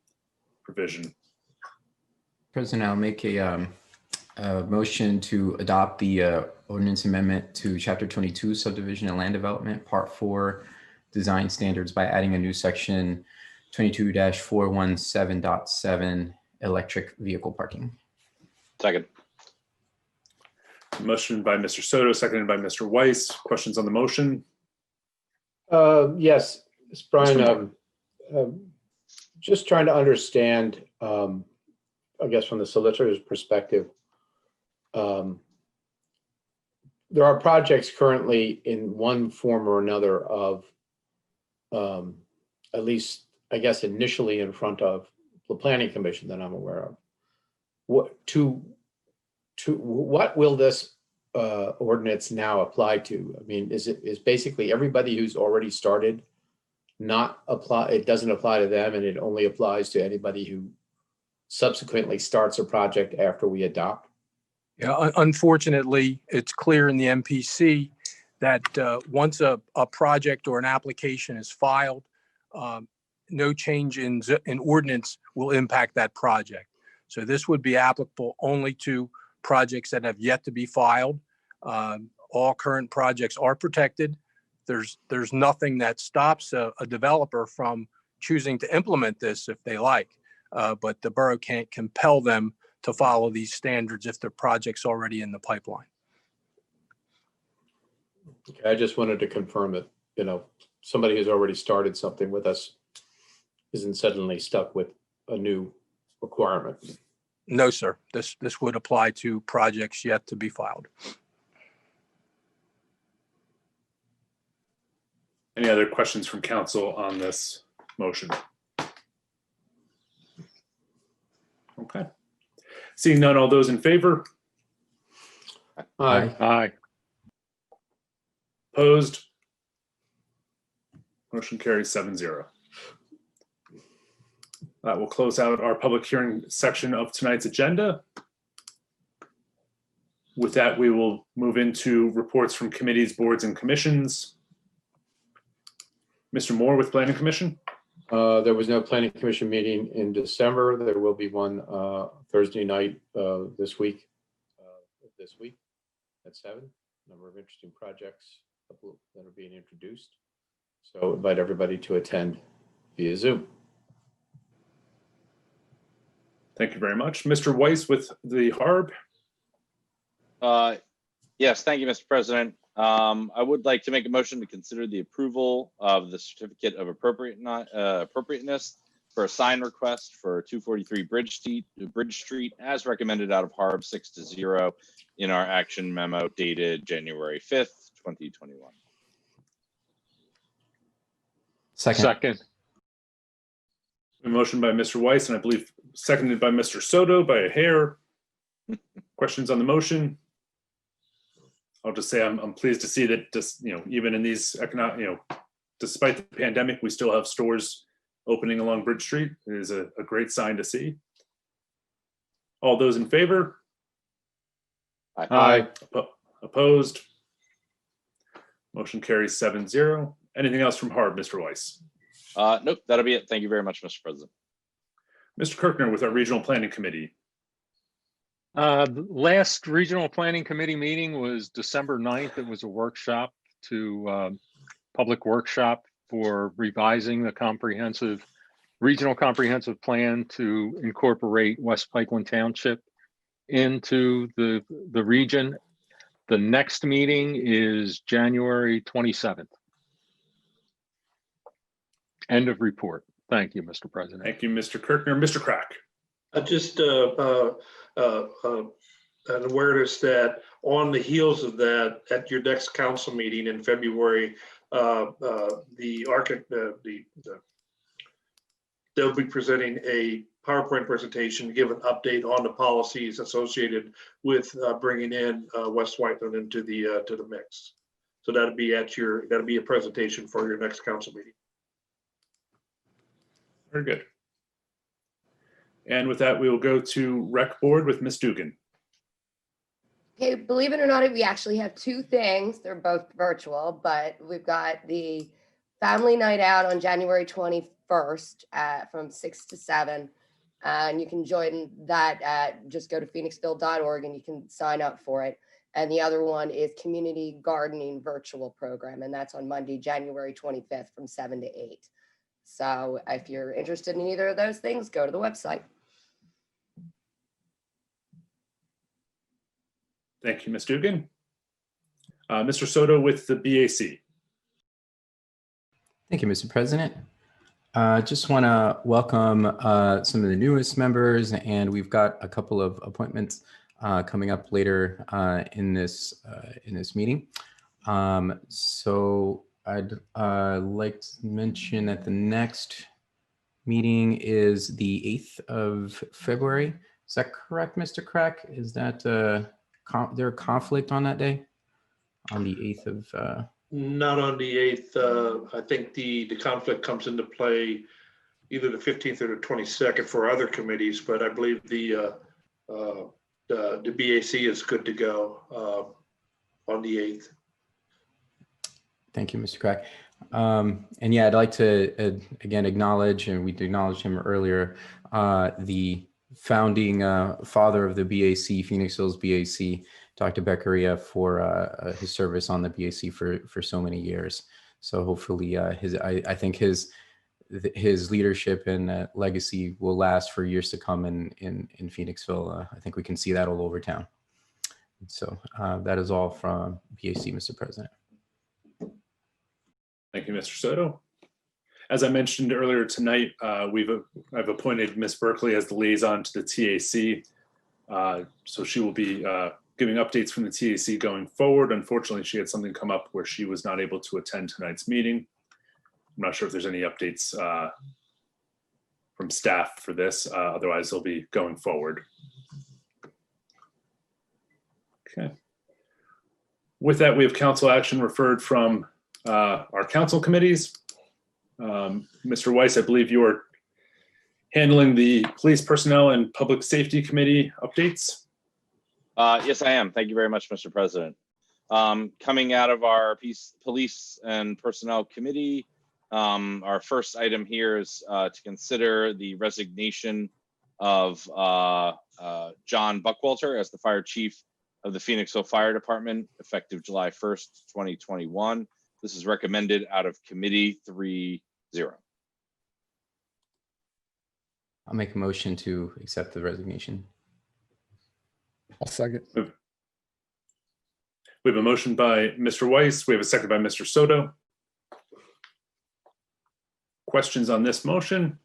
Speaker 1: provision?
Speaker 8: President, I'll make a motion to adopt the ordinance amendment to Chapter 22, Subdivision and Land Development, Part 4, Design Standards by adding a new section 22-417.7, electric vehicle parking.
Speaker 5: Second.
Speaker 1: Motion by Mr. Soto, seconded by Mr. Weiss. Questions on the motion?
Speaker 9: Yes, it's Brian. Just trying to understand, I guess from the solicitor's perspective, there are projects currently in one form or another of, at least, I guess, initially in front of the Planning Commission that I'm aware of. What will this ordinance now apply to? I mean, is basically everybody who's already started not apply? It doesn't apply to them, and it only applies to anybody who subsequently starts a project after we adopt?
Speaker 11: Yeah, unfortunately, it's clear in the MPC that once a project or an application is filed, no change in ordinance will impact that project. So this would be applicable only to projects that have yet to be filed. All current projects are protected. There's nothing that stops a developer from choosing to implement this if they like, but the borough can't compel them to follow these standards if the project's already in the pipeline.
Speaker 9: Okay, I just wanted to confirm that, somebody who's already started something with us isn't suddenly stuck with a new requirement.
Speaker 11: No, sir. This would apply to projects yet to be filed.
Speaker 1: Any other questions from council on this motion? Okay. Seeing none, all those in favor?
Speaker 9: Aye.
Speaker 4: Aye.
Speaker 1: Opposed? Motion carries 7-0. That will close out our public hearing section of tonight's agenda. With that, we will move into reports from committees, boards, and commissions. Mr. Moore with Planning Commission.
Speaker 9: There was no Planning Commission meeting in December. There will be one Thursday night this week at 7. Number of interesting projects that are being introduced. So invite everybody to attend via Zoom.
Speaker 1: Thank you very much. Mr. Weiss with the HARB.
Speaker 5: Yes, thank you, Mr. President. I would like to make a motion to consider the approval of the certificate of appropriateness for a sign request for 243 Bridge Street as recommended out of HARB 6-0 in our action memo dated January 5th, 2021.
Speaker 4: Second.
Speaker 1: A motion by Mr. Weiss and I believe seconded by Mr. Soto by a hair. Questions on the motion? I'll just say I'm pleased to see that even in these economic, despite the pandemic, we still have stores opening along Bridge Street. It is a great sign to see. All those in favor?
Speaker 4: Aye.
Speaker 1: Opposed? Motion carries 7-0. Anything else from HARB, Mr. Weiss?
Speaker 5: Nope, that'll be it. Thank you very much, Mr. President.
Speaker 1: Mr. Kirkner with our Regional Planning Committee.
Speaker 4: The last Regional Planning Committee meeting was December 9th. It was a workshop public workshop for revising the regional comprehensive plan to incorporate West Pikeland Township into the region. The next meeting is January 27th. End of report. Thank you, Mr. President.
Speaker 1: Thank you, Mr. Kirkner. Mr. Crack.
Speaker 3: Just an awareness that on the heels of that, at your next council meeting in February, they'll be presenting a PowerPoint presentation to give an update on the policies associated with bringing in West Whiteland into the mix. So that'll be a presentation for your next council meeting.
Speaker 1: Very good. And with that, we will go to Rec Board with Ms. Dugan.
Speaker 10: Okay, believe it or not, we actually have two things. They're both virtual, but we've got the family night out on January 21st from 6 to 7. And you can join that just go to phoenixville.org and you can sign up for it. And the other one is community gardening virtual program. And that's on Monday, January 25th from 7 to 8. So if you're interested in either of those things, go to the website.
Speaker 1: Thank you, Ms. Dugan. Mr. Soto with the BAC.
Speaker 8: Thank you, Mr. President. Just want to welcome some of the newest members, and we've got a couple of appointments coming up later in this meeting. So I'd like to mention that the next meeting is the 8th of February. Is that correct, Mr. Crack? Is that there a conflict on that day? On the 8th of...
Speaker 3: Not on the 8th. I think the conflict comes into play either the 15th or the 22nd for other committees, but I believe the BAC is good to go on the 8th.
Speaker 8: Thank you, Mr. Crack. And yeah, I'd like to again acknowledge, and we acknowledged him earlier, the founding father of the BAC, Phoenixville's BAC, Dr. Beccaria, for his service on the BAC for so many years. So hopefully I think his his leadership and legacy will last for years to come in Phoenixville. I think we can see that all over town. So that is all from BAC, Mr. President.
Speaker 1: Thank you, Mr. Soto. As I mentioned earlier tonight, I've appointed Ms. Berkeley as the liaison to the TAC. So she will be giving updates from the TAC going forward. Unfortunately, she had something come up where she was not able to attend tonight's meeting. I'm not sure if there's any updates from staff for this. Otherwise, they'll be going forward. Okay. With that, we have council action referred from our council committees. Mr. Weiss, I believe you are handling the Police Personnel and Public Safety Committee updates.
Speaker 5: Yes, I am. Thank you very much, Mr. President. Coming out of our Police and Personnel Committee, our first item here is to consider the resignation of John Buckwalter as the Fire Chief of the Phoenixville Fire Department, effective July 1st, 2021. This is recommended out of Committee 3-0.
Speaker 8: I'll make a motion to accept the resignation.
Speaker 12: I'll second.
Speaker 1: We have a motion by Mr. Weiss. We have a second by Mr. Soto. Questions on this motion?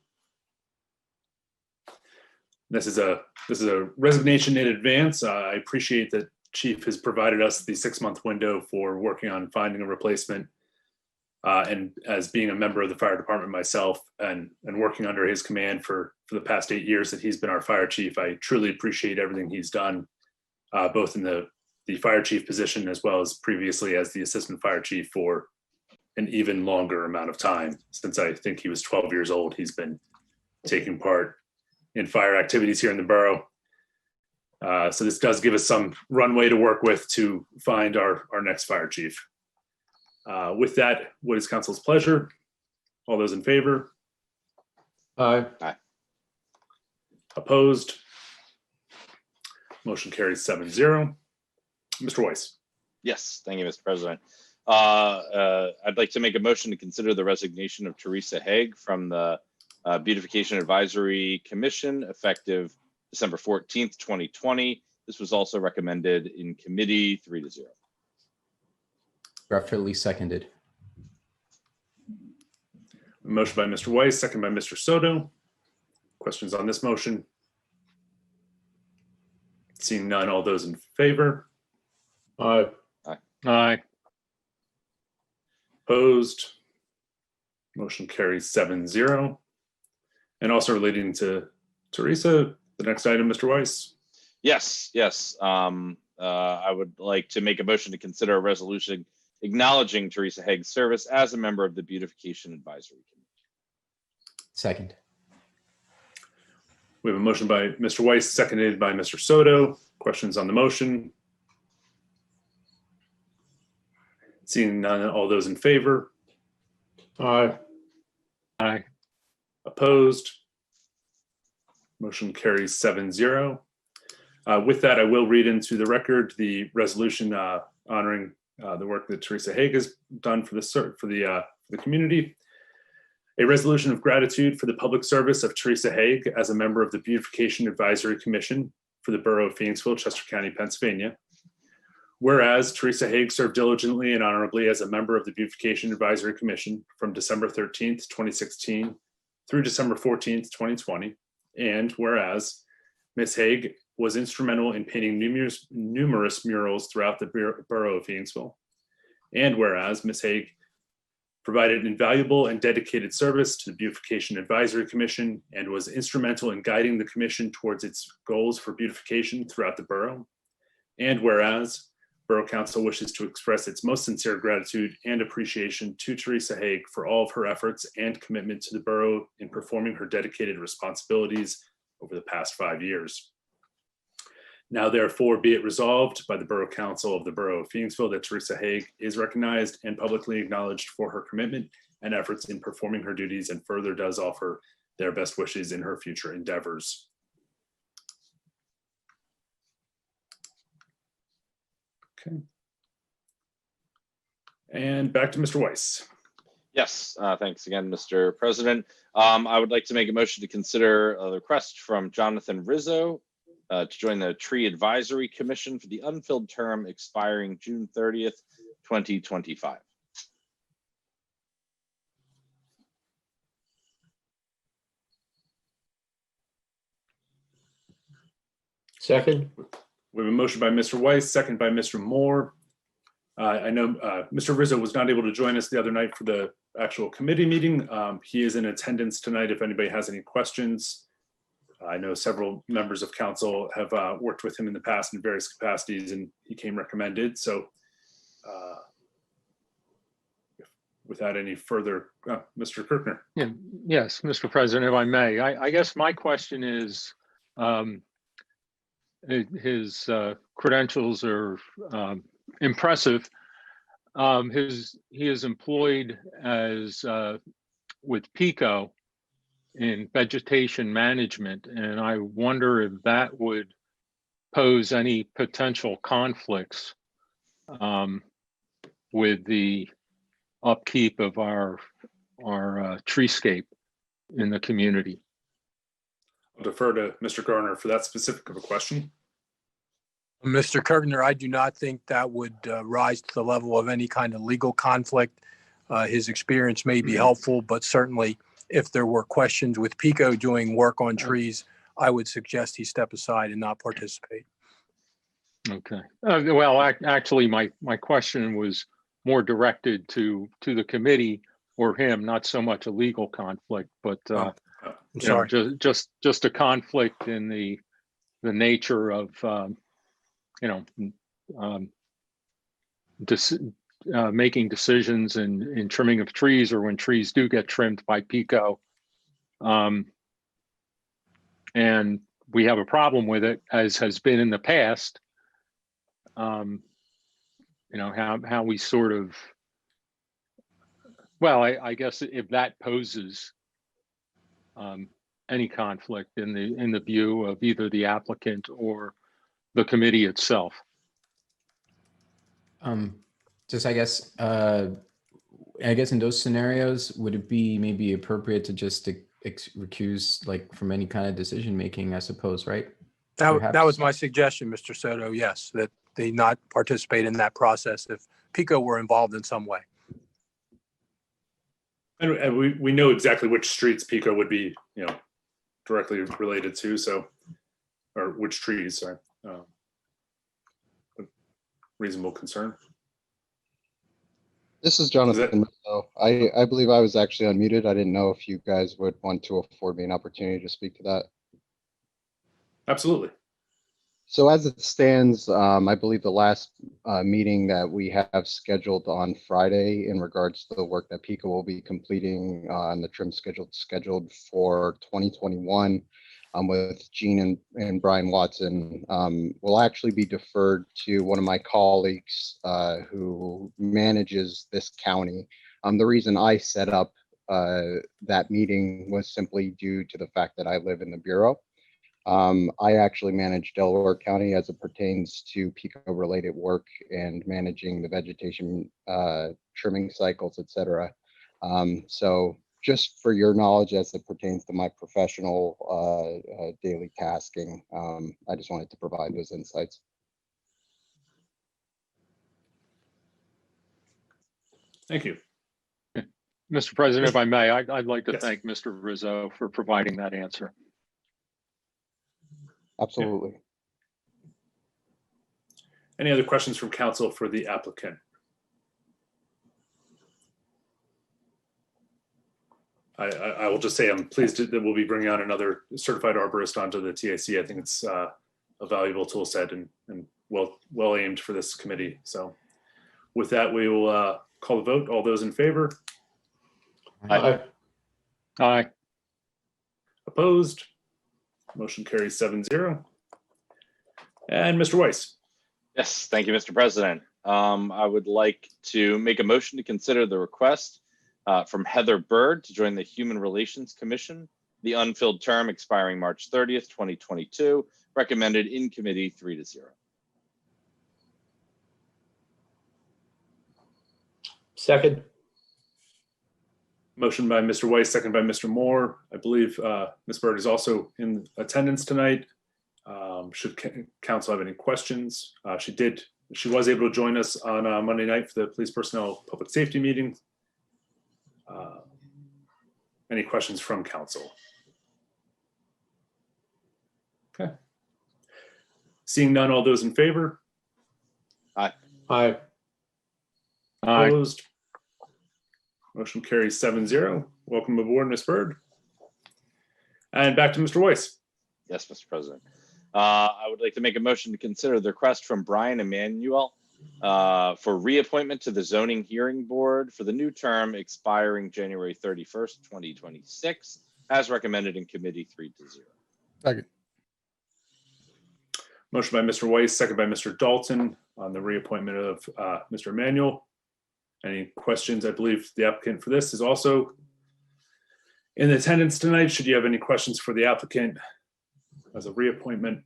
Speaker 1: This is a resignation in advance. I appreciate that Chief has provided us the 6-month window for working on finding a replacement. And as being a member of the fire department myself and working under his command for the past 8 years that he's been our fire chief, I truly appreciate everything he's done, both in the fire chief position as well as previously as the assistant fire chief for an even longer amount of time. Since I think he was 12 years old, he's been taking part in fire activities here in the borough. So this does give us some runway to work with to find our next fire chief. With that, what is council's pleasure? All those in favor?
Speaker 9: Aye.
Speaker 5: Aye.
Speaker 1: Opposed? Motion carries 7-0. Mr. Weiss.
Speaker 5: Yes, thank you, Mr. President. I'd like to make a motion to consider the resignation of Teresa Haig from the Beautification Advisory Commission, effective December 14th, 2020. This was also recommended in Committee 3-0.
Speaker 8: Referently seconded.
Speaker 1: Motion by Mr. Weiss, second by Mr. Soto. Questions on this motion? Seeing none, all those in favor?
Speaker 9: Aye.
Speaker 4: Aye.
Speaker 1: Opposed? Motion carries 7-0. And also relating to Teresa, the next item, Mr. Weiss.
Speaker 5: Yes. I would like to make a motion to consider a resolution acknowledging Teresa Haig's service as a member of the Beautification Advisory Committee.
Speaker 8: Second.
Speaker 1: We have a motion by Mr. Weiss, seconded by Mr. Soto. Questions on the motion? Seeing none, all those in favor?
Speaker 9: Aye.
Speaker 4: Aye.
Speaker 1: Opposed? Motion carries 7-0. With that, I will read into the record the resolution honoring the work that Teresa Haig has done for the community. A resolution of gratitude for the public service of Teresa Haig as a member of the Beautification Advisory Commission for the Borough of Phoenixville, Chester County, Pennsylvania. Whereas Teresa Haig served diligently and honorably as a member of the Beautification Advisory Commission from December 13th, 2016 through December 14th, 2020. And whereas Ms. Haig was instrumental in painting numerous murals throughout the Borough of Phoenixville. And whereas Ms. Haig provided invaluable and dedicated service to the Beautification Advisory Commission and was instrumental in guiding the commission towards its goals for beautification throughout the borough. And whereas Borough Council wishes to express its most sincere gratitude and appreciation to Teresa Haig for all of her efforts and commitment to the borough in performing her dedicated responsibilities over the past 5 years. Now, therefore, be it resolved by the Borough Council of the Borough of Phoenixville that Teresa Haig is recognized and publicly acknowledged for her commitment and efforts in performing her duties, and further does offer their best wishes in her future endeavors. Okay. And back to Mr. Weiss.
Speaker 5: Yes, thanks again, Mr. President. I would like to make a motion to consider a request from Jonathan Rizzo to join the Tree Advisory Commission for the unfilled term expiring June 30th, 2025.
Speaker 9: Second.
Speaker 1: We have a motion by Mr. Weiss, second by Mr. Moore. I know Mr. Rizzo was not able to join us the other night for the actual committee meeting. He is in attendance tonight if anybody has any questions. I know several members of council have worked with him in the past in various capacities, and he came recommended. So without any further, Mr. Kirkner.
Speaker 4: Yeah, yes, Mr. President, if I may, I guess my question is, his credentials are impressive. He is employed as with PICO in vegetation management, and I wonder if that would pose any potential conflicts with the upkeep of our treescape in the community.
Speaker 1: I'll defer to Mr. Garner for that specific of a question.
Speaker 11: Mr. Kirkner, I do not think that would rise to the level of any kind of legal conflict. His experience may be helpful, but certainly if there were questions with PICO doing work on trees, I would suggest he step aside and not participate.
Speaker 4: Okay. Well, actually, my question was more directed to the committee or him, not so much a legal conflict, but
Speaker 11: I'm sorry.
Speaker 4: Just a conflict in the nature of making decisions in trimming of trees, or when trees do get trimmed by PICO. And we have a problem with it, as has been in the past. How we sort of, well, I guess if that poses any conflict in the view of either the applicant or the committee itself.
Speaker 8: Just I guess in those scenarios, would it be maybe appropriate to just recuse like from any kind of decision making, I suppose, right?
Speaker 11: That was my suggestion, Mr. Soto. Yes, that they not participate in that process if PICO were involved in some way.
Speaker 1: And we know exactly which streets PICO would be, directly related to. So, or which trees, sorry. Reasonable concern.
Speaker 13: This is Jonathan. I believe I was actually unmuted. I didn't know if you guys would want to afford me an opportunity to speak to that.
Speaker 1: Absolutely.
Speaker 13: So as it stands, I believe the last meeting that we have scheduled on Friday in regards to the work that PICO will be completing on the trim scheduled for 2021 with Gene and Brian Watson will actually be deferred to one of my colleagues who manages this county. The reason I set up that meeting was simply due to the fact that I live in the Bureau. I actually manage Delaware County as it pertains to PICO related work and managing the vegetation trimming cycles, etc. So just for your knowledge as it pertains to my professional daily tasking, I just wanted to provide those insights.
Speaker 1: Thank you.
Speaker 4: Mr. President, if I may, I'd like to thank Mr. Rizzo for providing that answer.
Speaker 13: Absolutely.
Speaker 1: Any other questions from council for the applicant? I will just say I'm pleased that we'll be bringing on another certified arborist onto the TAC. I think it's a valuable tool set and well aimed for this committee. So with that, we will call the vote. All those in favor?
Speaker 9: Aye.
Speaker 4: Aye.
Speaker 1: Opposed? Motion carries 7-0. And Mr. Weiss.
Speaker 5: Yes, thank you, Mr. President. I would like to make a motion to consider the request from Heather Bird to join the Human Relations Commission, the unfilled term expiring March 30th, 2022, recommended in committee 3-0.
Speaker 9: Second.
Speaker 1: Motion by Mr. Weiss, second by Mr. Moore. I believe Ms. Bird is also in attendance tonight. Should council have any questions? She was able to join us on Monday night for the police personnel public safety meeting. Any questions from council? Okay. Seeing none, all those in favor?
Speaker 5: Aye.
Speaker 9: Aye.
Speaker 4: Aye.
Speaker 1: Opposed? Motion carries 7-0. Welcome aboard, Ms. Bird. And back to Mr. Weiss.
Speaker 5: Yes, Mr. President. I would like to make a motion to consider the request from Brian Emanuel for reappointment to the zoning hearing board for the new term expiring January 31st, 2026, as recommended in committee 3-0.
Speaker 12: Second.
Speaker 1: Motion by Mr. Weiss, second by Mr. Dalton on the reappointment of Mr. Emanuel. Any questions? I believe the applicant for this is also in attendance tonight. Should you have any questions for the applicant as a reappointment?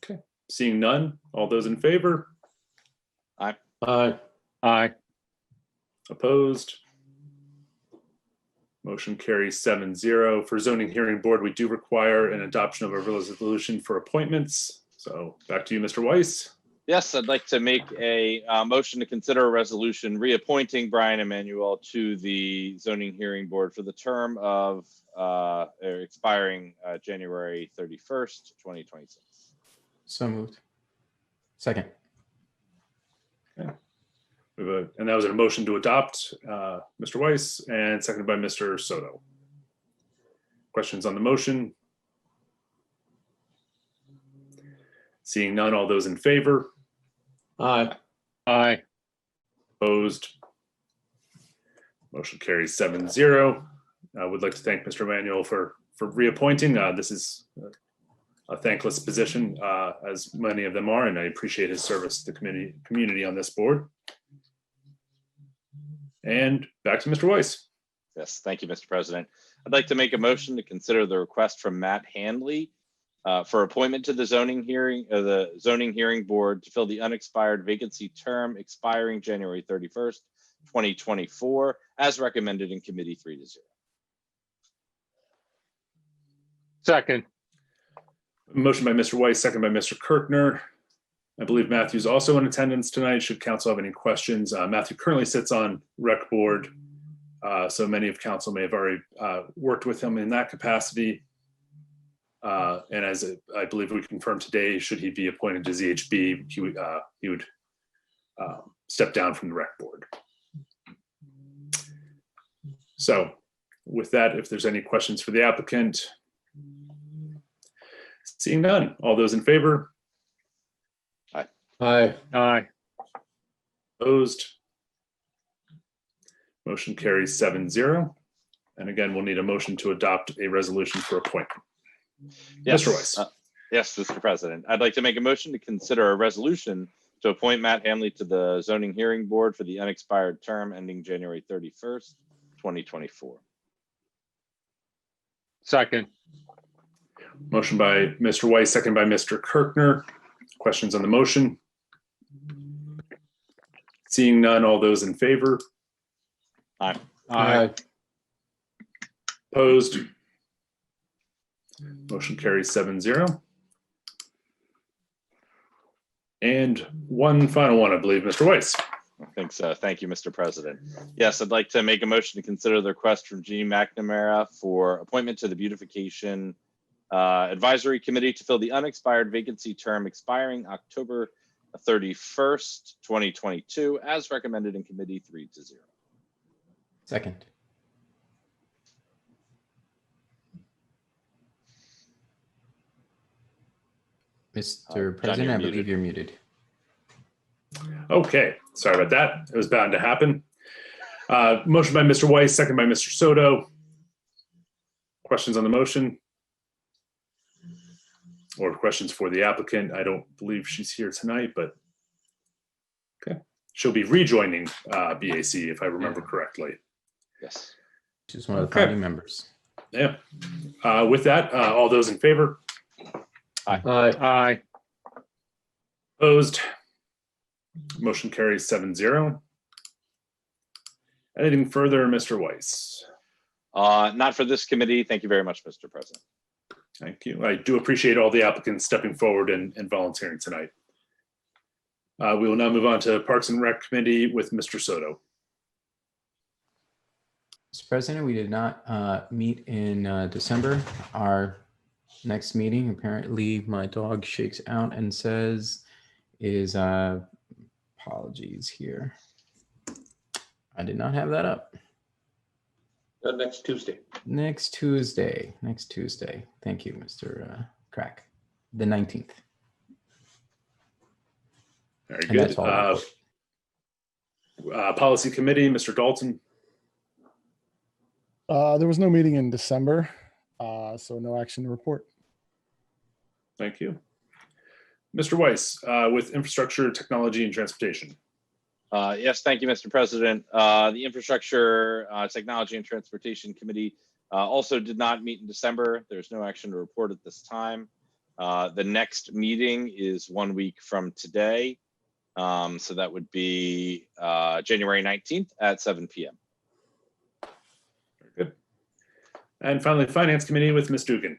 Speaker 1: Okay, seeing none, all those in favor?
Speaker 5: Aye.
Speaker 9: Aye.
Speaker 4: Aye.
Speaker 1: Opposed? Motion carries 7-0. For zoning hearing board, we do require an adoption of a resolution for appointments. So back to you, Mr. Weiss.
Speaker 5: Yes, I'd like to make a motion to consider a resolution reappointing Brian Emanuel to the zoning hearing board for the term of expiring January 31st, 2026.
Speaker 8: So moved. Second.
Speaker 1: Okay. And that was a motion to adopt, Mr. Weiss, and seconded by Mr. Soto. Questions on the motion? Seeing none, all those in favor?
Speaker 9: Aye.
Speaker 4: Aye.
Speaker 1: Opposed? Motion carries 7-0. I would like to thank Mr. Emanuel for reappointing. This is a thankless position, as many of them are, and I appreciate his service to the community on this board. And back to Mr. Weiss.
Speaker 5: Yes, thank you, Mr. President. I'd like to make a motion to consider the request from Matt Handley for appointment to the zoning hearing board to fill the unexpired vacancy term expiring January 31st, 2024, as recommended in committee 3-0.
Speaker 4: Second.
Speaker 1: Motion by Mr. Weiss, second by Mr. Kirkner. I believe Matthew's also in attendance tonight. Should council have any questions? Matthew currently sits on rec board, so many of council may have already worked with him in that capacity. And as I believe we confirmed today, should he be appointed to ZHB, he would step down from the rec board. So with that, if there's any questions for the applicant, seeing none, all those in favor?
Speaker 5: Aye.
Speaker 9: Aye.
Speaker 4: Aye.
Speaker 1: Opposed? Motion carries 7-0. And again, we'll need a motion to adopt a resolution for appointment.
Speaker 5: Yes,
Speaker 1: Mr. Weiss.
Speaker 5: Yes, Mr. President. I'd like to make a motion to consider a resolution to appoint Matt Handley to the zoning hearing board for the unexpired term ending January 31st, 2024.
Speaker 4: Second.
Speaker 1: Motion by Mr. Weiss, second by Mr. Kirkner. Questions on the motion? Seeing none, all those in favor?
Speaker 5: Aye.
Speaker 4: Aye.
Speaker 1: Opposed? Motion carries 7-0. And one final one, I believe, Mr. Weiss.
Speaker 5: Thanks. Thank you, Mr. President. Yes, I'd like to make a motion to consider the request from Jeannie McNamara for appointment to the Beautification Advisory Committee to fill the unexpired vacancy term expiring October 31st, 2022, as recommended in committee 3-0.
Speaker 8: Second. Mr. President, I believe you're muted.
Speaker 1: Okay, sorry about that. It was bound to happen. Motion by Mr. Weiss, second by Mr. Soto. Questions on the motion? Or questions for the applicant? I don't believe she's here tonight, but okay. She'll be rejoining BAC if I remember correctly.
Speaker 5: Yes.
Speaker 8: She's one of the founding members.
Speaker 1: Yeah. With that, all those in favor?
Speaker 5: Aye.
Speaker 9: Aye.
Speaker 4: Aye.
Speaker 1: Opposed? Motion carries 7-0. Anything further, Mr. Weiss?
Speaker 5: Not for this committee. Thank you very much, Mr. President.
Speaker 1: Thank you. I do appreciate all the applicants stepping forward and volunteering tonight. We will now move on to Parks and Rec Committee with Mr. Soto.
Speaker 8: Mr. President, we did not meet in December. Our next meeting, apparently my dog shakes out and says, is apologies here. I did not have that up.
Speaker 3: Next Tuesday.
Speaker 8: Next Tuesday. Thank you, Mr. Crack. The 19th.
Speaker 1: Very
Speaker 8: And
Speaker 1: good.
Speaker 8: that's all.
Speaker 1: Policy Committee, Mr. Dalton.
Speaker 12: There was no meeting in December, so no action to report.
Speaker 1: Thank you. Mr. Weiss, with Infrastructure, Technology, and Transportation.
Speaker 5: Yes, thank you, Mr. President. The Infrastructure, Technology, and Transportation Committee also did not meet in December. There's no action to report at this time. The next meeting is 1 week from today. So that would be January 19th at 7 p.m.
Speaker 1: Very good. And finally, Finance Committee with Ms. Dugan.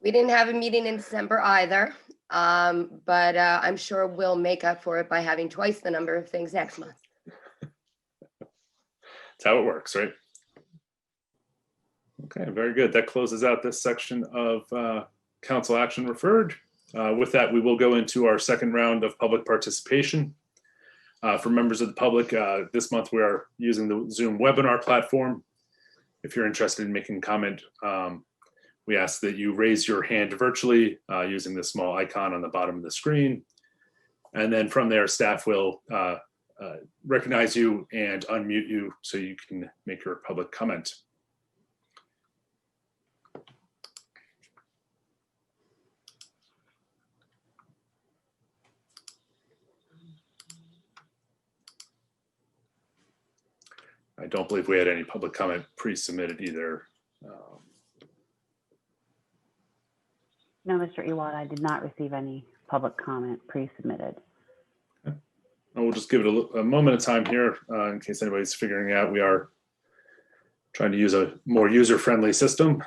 Speaker 10: We didn't have a meeting in December either, but I'm sure we'll make up for it by having twice the number of things next month.
Speaker 1: That's how it works, right? Okay, very good. That closes out this section of council action referred. With that, we will go into our second round of public participation. For members of the public, this month we are using the Zoom webinar platform. If you're interested in making a comment, we ask that you raise your hand virtually using the small icon on the bottom of the screen. And then from there, staff will recognize you and unmute you so you can make your public comment. I don't believe we had any public comment pre-submitted either.
Speaker 6: No, Mr. Ewald, I did not receive any public comment pre-submitted.
Speaker 1: And we'll just give it a moment of time here in case anybody's figuring out. We are trying to use a more user-friendly system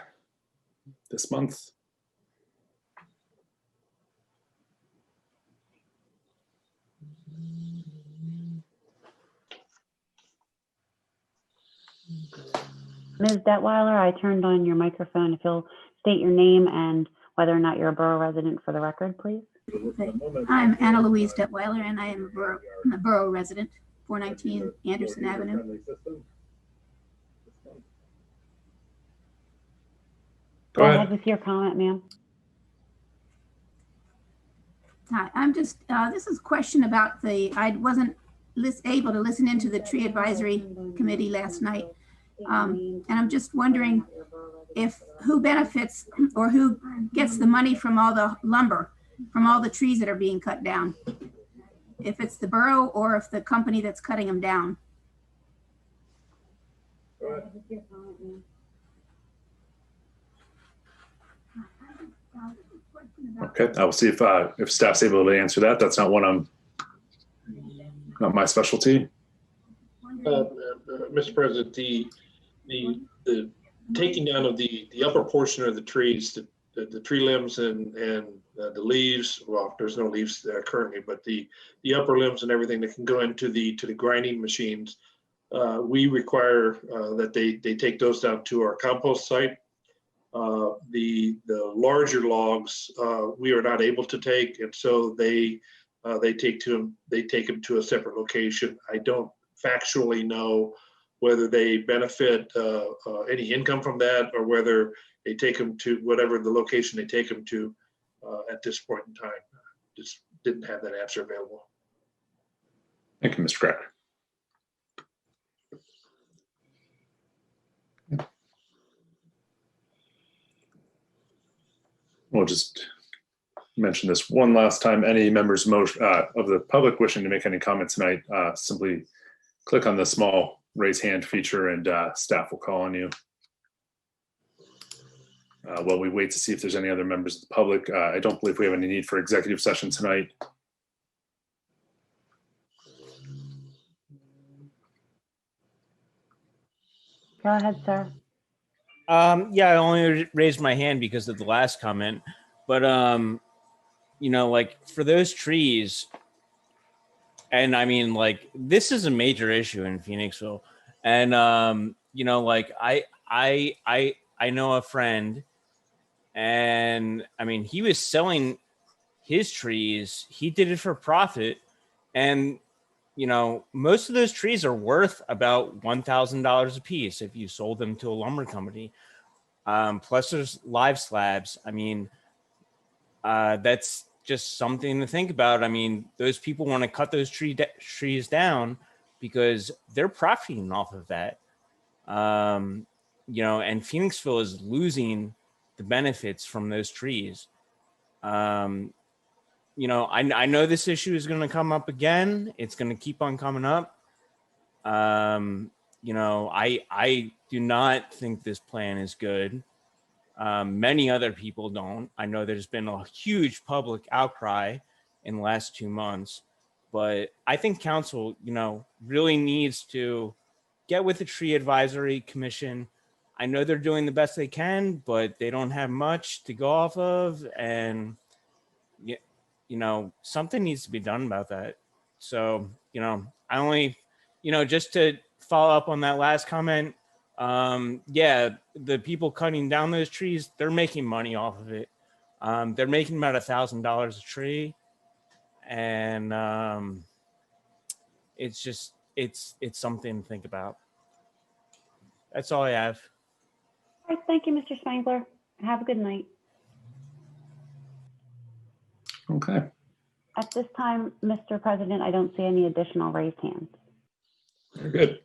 Speaker 1: this month.
Speaker 6: Ms. Detweiler, I turned on your microphone. If you'll state your name and whether or not you're a borough resident for the record, please.
Speaker 14: Okay. I'm Anna Louise Detweiler, and I am a borough resident, 419 Anderson Avenue.
Speaker 1: Go ahead
Speaker 6: with your comment, ma'am.
Speaker 14: Hi, I'm just, this is a question about I wasn't able to listen into the tree advisory committee last night. And I'm just wondering who benefits or who gets the money from all the lumber, from all the trees that are being cut down. If it's the borough or if the company that's cutting them down.
Speaker 1: Okay, I will see if staff's able to answer that. That's not not my specialty.
Speaker 3: Mr. President, the taking down of the upper portion of the trees, the tree limbs and the leaves. Well, there's no leaves there currently, but the upper limbs and everything that can go into the grinding machines. We require that they take those down to our compost site. The larger logs we are not able to take, and so they take them to a separate location. I don't factually know whether they benefit any income from that or whether they take them to whatever the location they take them to at this point in time. Just didn't have that answer available.
Speaker 1: Thank you, Mr. Cracker. We'll just mention this one last time. Any members of the public wishing to make any comments tonight, simply click on the small raise hand feature and staff will call on you. While we wait to see if there's any other members of the public, I don't believe we have any need for executive session tonight.
Speaker 6: Go ahead, sir.
Speaker 7: Yeah, I only raised my hand because of the last comment, but you know, like for those trees, and I mean, like this is a major issue in Phoenixville, and you know, like I know a friend, and I mean, he was selling his trees. He did it for profit, and you know, most of those trees are worth about $1,000 a piece if you sold them to a lumber company. Plus, there's live slabs. I mean, that's just something to think about. I mean, those people want to cut those trees down because they're profiting off of that. You know, and Phoenixville is losing the benefits from those trees. You know, I know this issue is going to come up again. It's going to keep on coming up. You know, I do not think this plan is good. Many other people don't. I know there's been a huge public outcry in the last 2 months, but I think council, you know, really needs to get with the tree advisory commission. I know they're doing the best they can, but they don't have much to go off of, and you know, something needs to be done about that. So, you know, I only, you know, just to follow up on that last comment, yeah, the people cutting down those trees, they're making money off of it. They're making about $1,000 a tree. And it's just, it's something to think about. That's all I have.
Speaker 6: All right, thank you, Mr. Spangler. Have a good night.
Speaker 1: Okay.
Speaker 6: At this time, Mr. President, I don't see any additional raised hands.
Speaker 1: Very good.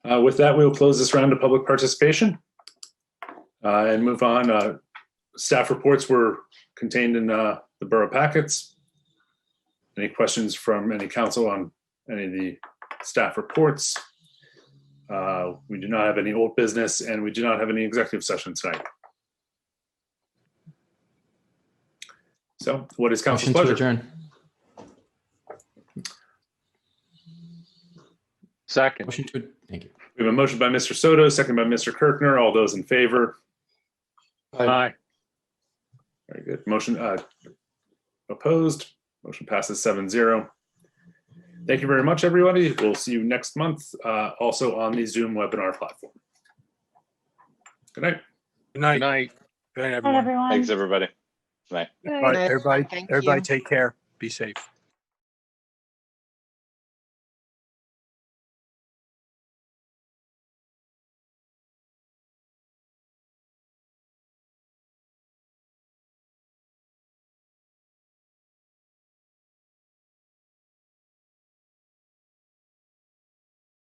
Speaker 1: With that, we will close this round of public participation and move on. Staff reports were contained in the borough packets. Any questions from any council on any of the staff reports? We do not have any old business, and we do not have any executive session tonight. So what is council's pleasure?
Speaker 8: Motion to adjourn.
Speaker 4: Second.
Speaker 8: Motion to, thank you.
Speaker 1: We have a motion by Mr. Soto, second by Mr. Kirkner. All those in favor?
Speaker 4: Aye.
Speaker 1: Very good. Motion opposed. Motion passes 7-0. Thank you very much, everybody. We'll see you next month, also on the Zoom webinar platform. Good night.
Speaker 11: Good night.
Speaker 4: Good night.
Speaker 11: Good night,
Speaker 6: Bye,
Speaker 11: everyone.
Speaker 6: everyone.
Speaker 5: Thanks, everybody. Good night.
Speaker 11: All right, everybody,
Speaker 2: Thank
Speaker 11: everybody
Speaker 2: you.
Speaker 11: take care. Be safe.